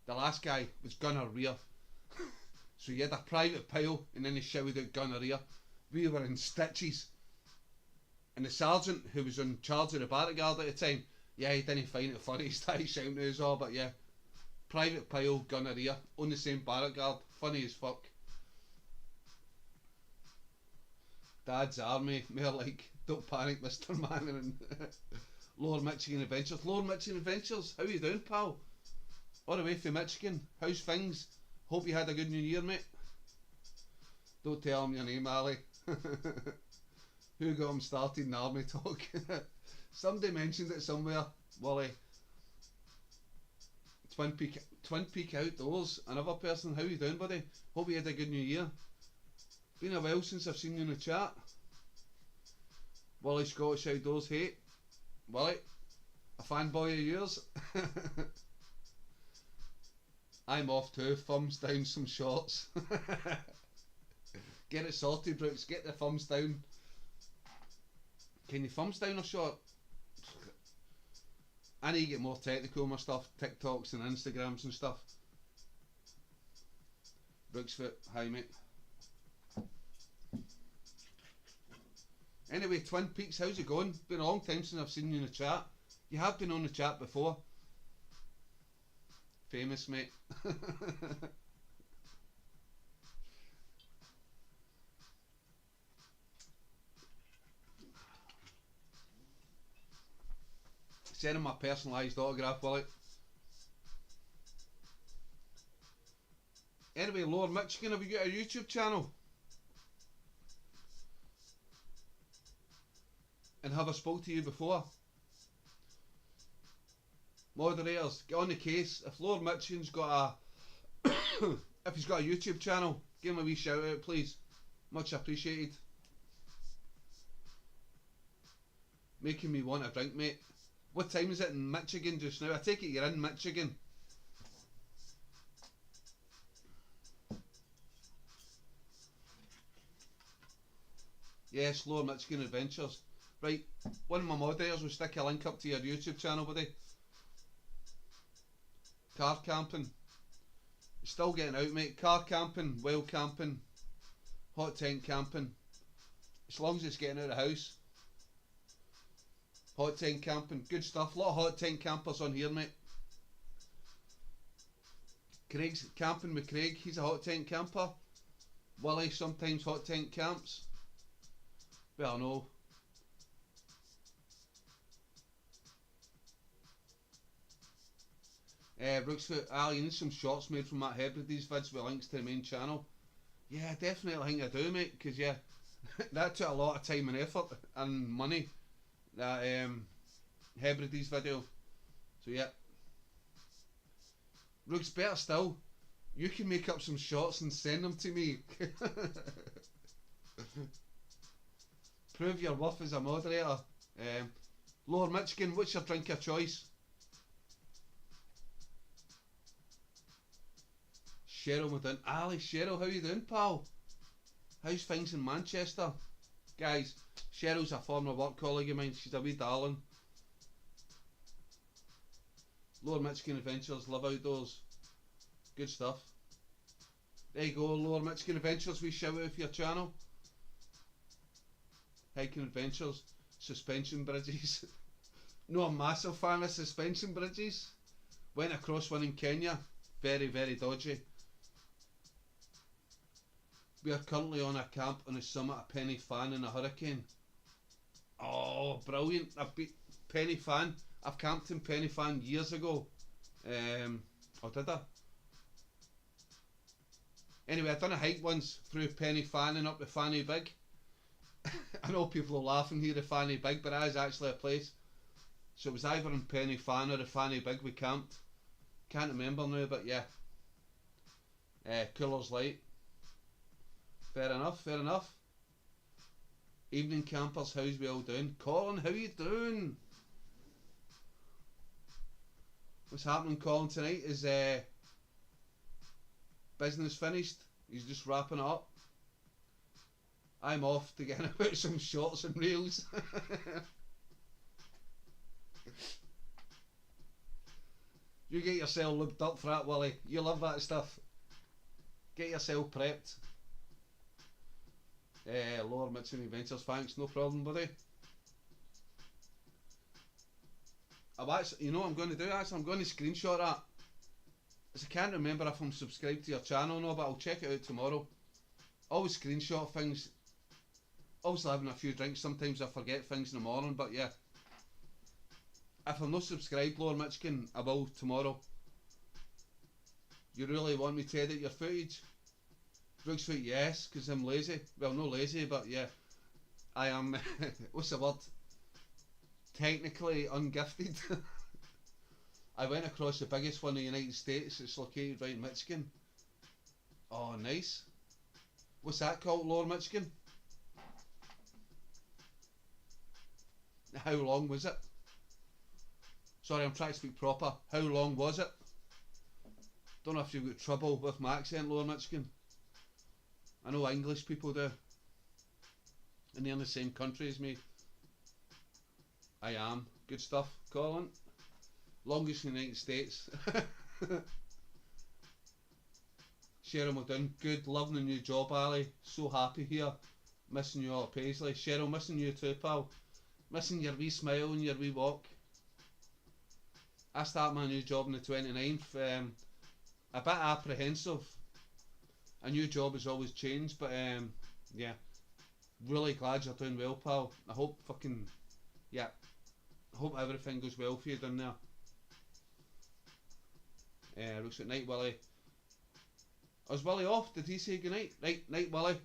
The last guy was gunner rear. So he had a private pile and then he shouted out gunner rear. We were in stitches. And the sergeant who was in charge of the barrack guard at the time, yeah, he didn't find it funny. He started shouting at us all, but yeah. Private pile, gunner rear, on the same barrack guard. Funny as fuck. Dad's army, more like, don't panic, Mr. Manning, and Lower Michigan Adventures. Lower Michigan Adventures, how you doing, pal? All the way from Michigan, how's things? Hope you had a good New Year, mate. Don't tell him your name, Ali. Who got him started in army talk? Somebody mentioned it somewhere, Wally. Twin Peak Outdoors, another person. How you doing, buddy? Hope you had a good New Year. Been a while since I've seen you in the chat. Wally Scottish Outdoors, hey Wally, a fanboy of yours. I'm off too, thumbs down some shorts. Get it sorted, Brooks, get the thumbs down. Can you thumbs down a short? I need to get more technical with my stuff, TikToks and Instagrams and stuff. Brooksfoot, hi mate. Anyway, Twin Peaks, how's it going? Been a long time since I've seen you in the chat. You have been on the chat before. Famous, mate. Send him my personalised autograph, will it? Anyway, Lower Michigan, have you got a YouTube channel? And have I spoke to you before? Moderators, get on the case. If Lower Michigan's got a if he's got a YouTube channel, give him a wee shout out, please. Much appreciated. Making me want a drink, mate. What time is it in Michigan just now? I take it you're in Michigan. Yes, Lower Michigan Adventures. Right, one of my moderators will stick a link up to your YouTube channel, buddy. Car camping. Still getting out, mate. Car camping, wild camping, hot tent camping. As long as it's getting out of the house. Hot tent camping, good stuff. A lot of hot tent campers on here, mate. Craig's camping with Craig, he's a hot tent camper. Willie sometimes hot tent camps. Well, no. Brooksfoot, you need some shots made from that Hebrides vids with links to the main channel. Yeah, definitely I think I do, mate, because yeah, that took a lot of time and effort and money, that Hebrides video. So yeah. Brooks, better still, you can make up some shots and send them to me. Prove your worth as a moderator. Lower Michigan, what's your drink of choice? Cheryl Madden. Ali, Cheryl, how you doing, pal? How's things in Manchester? Guys, Cheryl's a former work colleague of mine. She's a wee darling. Lower Michigan Adventures, live outdoors. Good stuff. There you go, Lower Michigan Adventures. We shout out for your channel. Hiking Adventures. Suspension bridges. No, a massive fan of suspension bridges. Went across one in Kenya. Very, very dodgy. We are currently on a camp on the summit of Penny Fan in a hurricane. Oh, brilliant. I've been Penny Fan. I've camped in Penny Fan years ago. Or did I? Anyway, I've done a hike once through Penny Fan and up the Fanny Big. I know people are laughing here, the Fanny Big, but that is actually a place. So it was either in Penny Fan or the Fanny Big we camped. Can't remember now, but yeah. Cooler's Light. Fair enough, fair enough. Evening campers, how's we all doing? Colin, how you doing? What's happening, Colin, tonight? Is business finished? He's just wrapping it up. I'm off to get about some shots and reels. You get yourself lubed up for that, Willie. You love that stuff. Get yourself prepped. Lower Mitchell Adventures, thanks, no problem, buddy. You know what I'm going to do, actually? I'm going to screenshot that. As I can't remember if I'm subscribed to your channel or not, but I'll check it out tomorrow. Always screenshot things. Obviously having a few drinks, sometimes I forget things in the morning, but yeah. If I'm not subscribed, Lord Michigan, I will tomorrow. You really want me to edit your footage? Brooks foot, yes, because I'm lazy. Well, not lazy, but yeah. I am, what's the word? Technically ungifted. I went across the biggest one in the United States. It's located right in Michigan. Oh, nice. What's that called, Lower Michigan? How long was it? Sorry, I'm trying to speak proper. How long was it? Don't know if you've got trouble with my accent, Lower Michigan. I know English people do. And they're in the same country as me. I am. Good stuff, Colin. Longest in the United States. Cheryl McDown, good, loving the new job, Ali. So happy here. Missing you all at Paisley. Cheryl, missing you too, pal. Missing your wee smile and your wee walk. I start my new job on the 29th. A bit apprehensive. A new job has always changed, but yeah. Really glad you're doing well, pal. I hope yeah. I hope everything goes well for you down there. Looks like night, Willie. Was Willie off? Did he say goodnight? Night, Willie.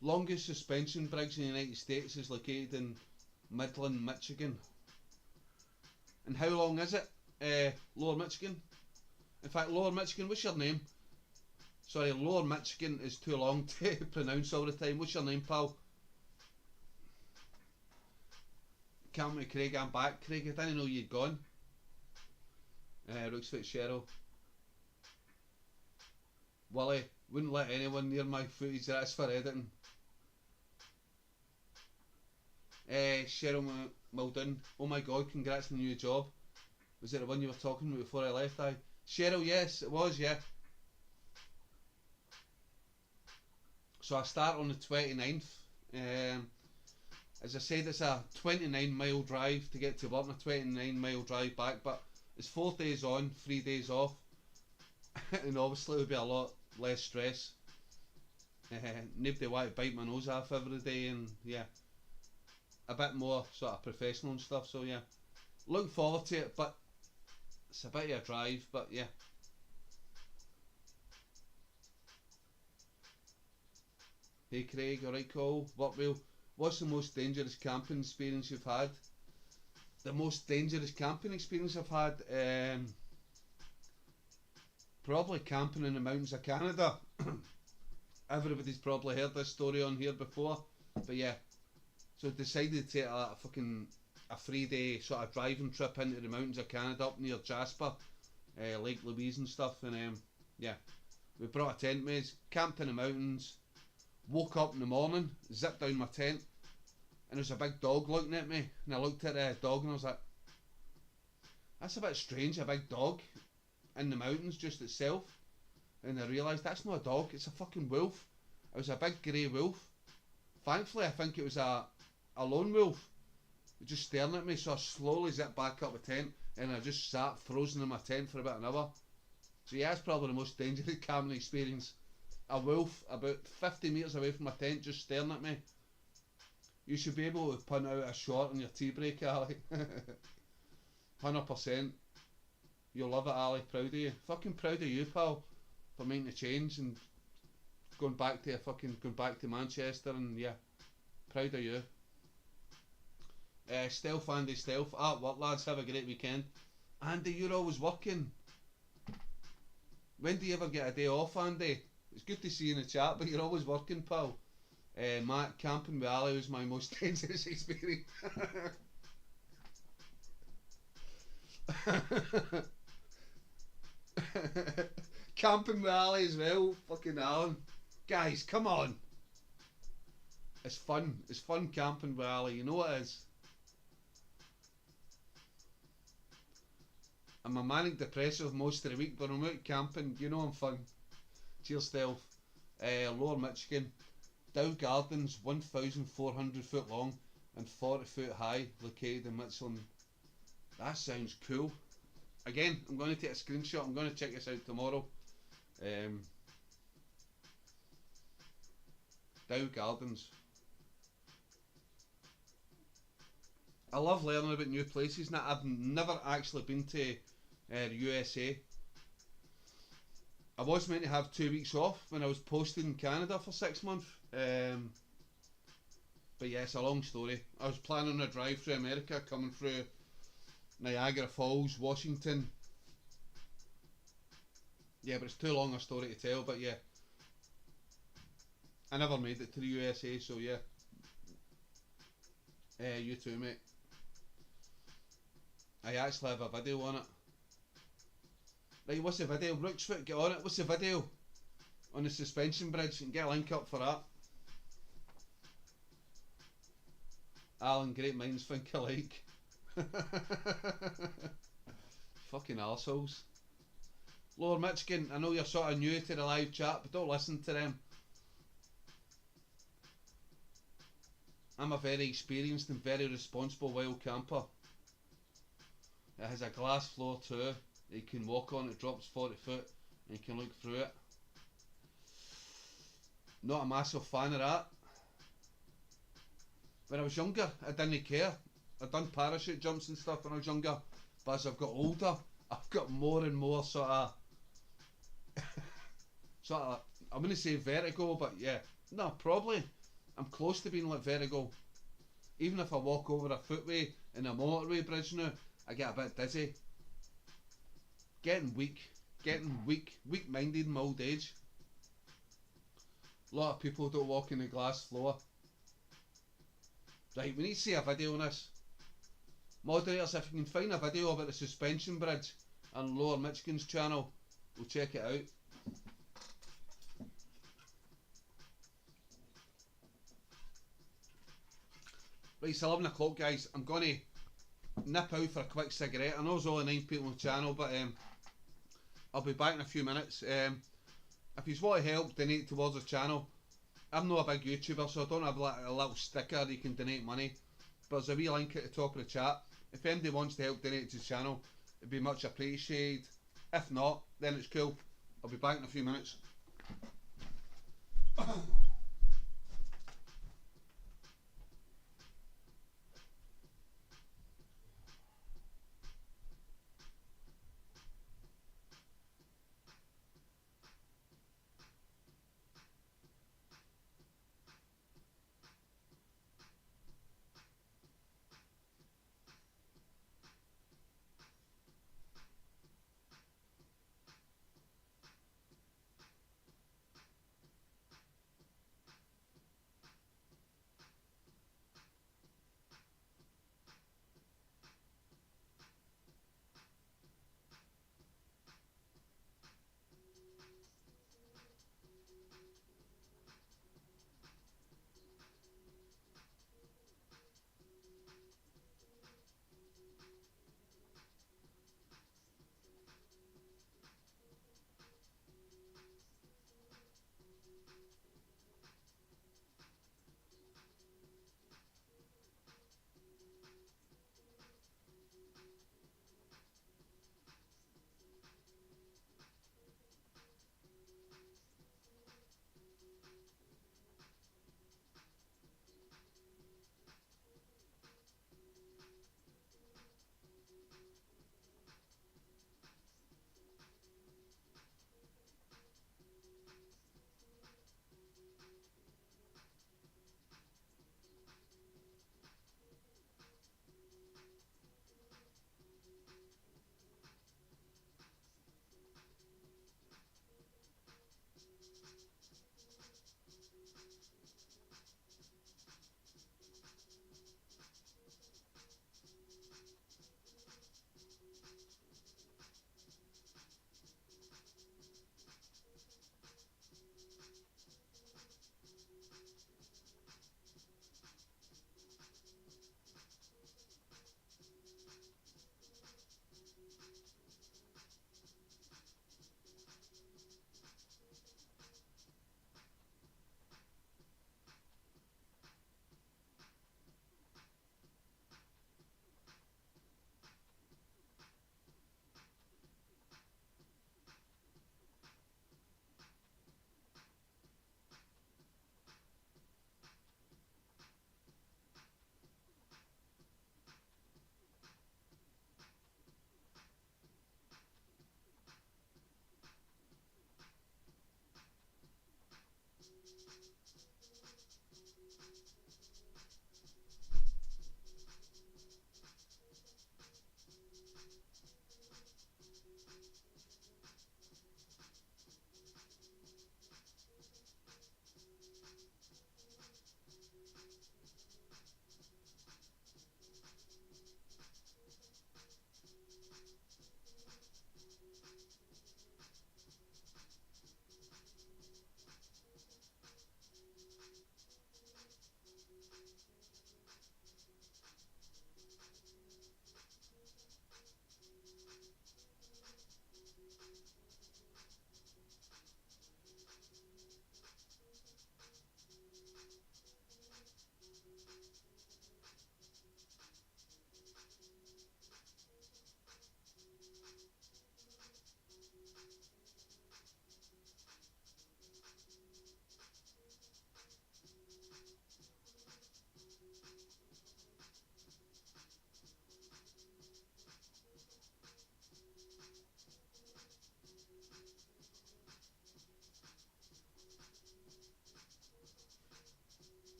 Longest suspension bridge in the United States is located in Midland, Michigan. And how long is it? Lower Michigan? In fact, Lower Michigan, what's your name? Sorry, Lower Michigan is too long to pronounce all the time. What's your name, pal? Can't wait, Craig, I'm back. Craig, I didn't know you'd gone. Rooksfoot Cheryl. Willie, wouldn't let anyone near my footage, that's for editing. Cheryl Muldoon, oh my god, congrats on the new job. Was it the one you were talking about before I left? Cheryl, yes, it was, yeah. So I start on the 29th. As I said, it's a 29-mile drive to get to work and a 29-mile drive back, but it's 4 days on, 3 days off. And obviously it would be a lot less stress. Nobody want to bite my nose off every day, and yeah. A bit more sort of professional and stuff, so yeah. Looking forward to it, but it's a bit of a drive, but yeah. Hey Craig, alright Cole, what will? What's the most dangerous camping experience you've had? The most dangerous camping experience I've had? Probably camping in the mountains of Canada. Everybody's probably heard this story on here before, but yeah. So I decided to take a 3-day sort of driving trip into the mountains of Canada up near Jasper, Lake Louise and stuff, and yeah. We brought a tent maze, camped in the mountains, woke up in the morning, zipped down my tent, and there's a big dog looking at me, and I looked at the dog and I was like, that's a bit strange, a big dog in the mountains just itself. And I realised that's not a dog, it's a fucking wolf. It was a big grey wolf. Thankfully I think it was a lone wolf. It just staring at me, so I slowly zipped back up the tent and I just sat frozen in my tent for about an hour. So yeah, it's probably the most dangerous camping experience. A wolf about 50 metres away from my tent just staring at me. You should be able to punt out a shot on your tea break, Ali. 100%. You'll love it, Ali. Proud of you. Fucking proud of you, pal, for making the change and going back to Manchester, and yeah, proud of you. Stealth Andy Stealth. What lads, have a great weekend. Andy, you're always working. When do you ever get a day off, Andy? It's good to see you in the chat, but you're always working, pal. Matt, camping with Ali was my most dangerous experience. Camping with Ali as well, fucking Alan. Guys, come on. It's fun camping with Ali, you know it is. I'm a manic depressive most of the week, but I'm out camping, you know I'm fun. Cheers, Stealth. Lower Michigan. Dow Gardens, 1,400 foot long and 40 foot high, located in Michelin. That sounds cool. Again, I'm going to take a screenshot. I'm going to check this out tomorrow. Dow Gardens. I love learning about new places. Now, I've never actually been to USA. I was meant to have 2 weeks off when I was posted in Canada for 6 months. But yeah, it's a long story. I was planning a drive through America, coming through Niagara Falls, Washington. Yeah, but it's too long a story to tell, but yeah. I never made it to the USA, so yeah. You too, mate. I actually have a video on it. Right, what's the video? Rooksfoot, get on it. What's the video? On the suspension bridge, and get a link up for that. Alan, great minds think alike. Fucking arseholes. Lower Michigan, I know you're sort of new to the live chat, but don't listen to them. I'm a very experienced and very responsible wild camper. It has a glass floor too. You can walk on it, drops 40 foot, and you can look through it. Not a massive fan of that. When I was younger, I didn't care. I'd done parachute jumps and stuff when I was younger, but as I've got older, I've got more and more sort of, I'm going to say vertigo, but yeah, no, probably. I'm close to being like vertigo. Even if I walk over a footway in a motorway bridge now, I get a bit dizzy. Getting weak-minded in my old age. A lot of people don't walk in the glass floor. Right, we need to see a video on this. Moderators, if you can find a video about the suspension bridge on Lower Michigan's channel, we'll check it out. Right, it's 11 o'clock, guys. I'm going to nip out for a quick cigarette. I know there's only 9 people on the channel, but I'll be back in a few minutes. If you want to help donate towards the channel, I'm not a big YouTuber, so I don't have like a little sticker you can donate money, but there's a wee link at the top of the chat. If anybody wants to help donate to the channel, it'd be much appreciated. If not, then it's cool. I'll be back in a few minutes.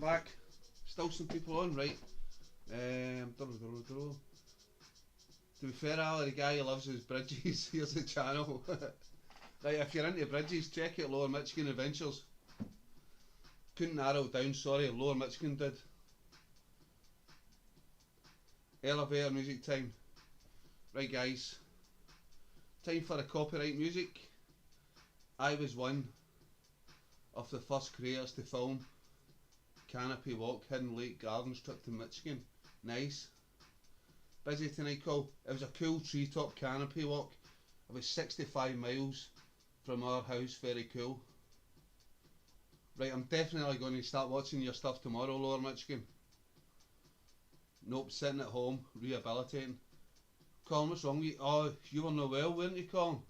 back. Still some people on, right? To be fair, Ali, the guy who loves his bridges, here's the channel. Right, if you're into bridges, check out Lower Michigan Adventures. Couldn't narrow it down, sorry, Lower Michigan did. Elevator music time. Right guys, time for the copyright music. I was one of the first creators to film Canopy Walk, Hidden Lake Gardens trip to Michigan. Nice. Busy tonight, Cole. It was a cool treetop canopy walk. It was 65 miles from our house, very cool. Right, I'm definitely going to start watching your stuff tomorrow, Lower Michigan. Nope, sitting at home, rehabilitating. Colin, what's wrong with you? Oh, you were no well, weren't you, Colin?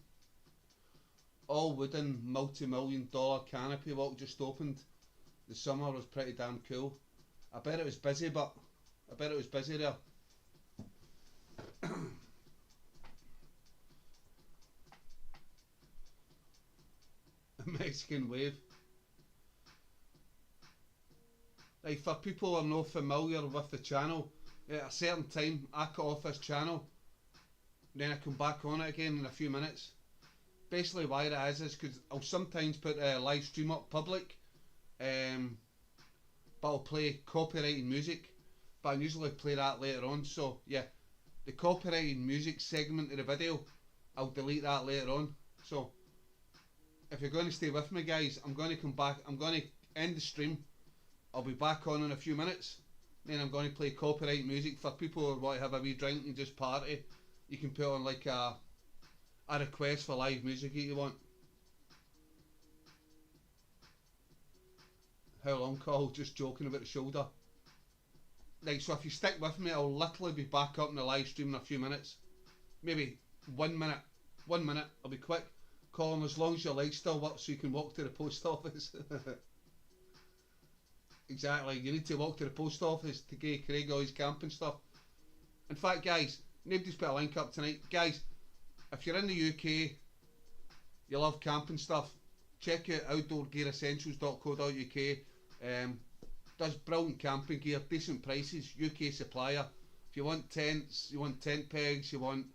All wooden, multi-million-dollar canopy walk just opened. The summer was pretty damn cool. I bet it was busy, but I bet it was busy there. A Mexican wave. Right, for people who are not familiar with the channel, at a certain time I cut off this channel, then I come back on it again in a few minutes. Basically why it is because I'll sometimes put a live stream up public, but I'll play copyrighted music, but I usually play that later on. So yeah, the copyrighted music segment of the video, I'll delete that later on. So if you're going to stay with me guys, I'm going to come back, I'm going to end the stream, I'll be back on in a few minutes, then I'm going to play copyright music for people who want to have a wee drink and just party. You can put on like a request for live music if you want. How long, Carl? Just joking about the shoulder. Right, so if you stick with me, I'll literally be back up in the live stream in a few minutes. Maybe 1 minute. 1 minute, I'll be quick. Colin, as long as your legs still work so you can walk to the post office. Exactly, you need to walk to the post office to get Craig all his camping stuff. In fact guys, nobody's put a link up tonight. Guys, if you're in the UK, you love camping stuff, check out outdoorgearessentials.co.uk. Does brilliant camping gear, decent prices, UK supplier. If you want tents, you want tent pegs, you want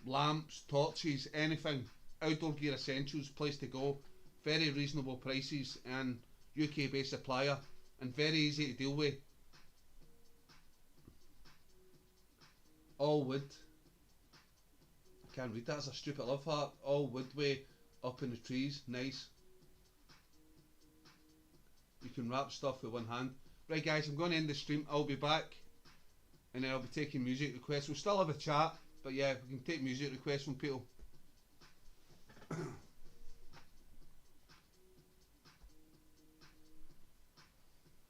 lamps, torches, anything, Outdoor Gear Essentials, place to go. Very reasonable prices and UK based supplier and very easy to deal with. All wood. I can't read that, it's a stupid love heart. All wood way up in the trees, nice. You can wrap stuff with one hand. Right guys, I'm going to end the stream, I'll be back and then I'll be taking music requests. We'll still have a chat, but yeah, we can take music requests from people.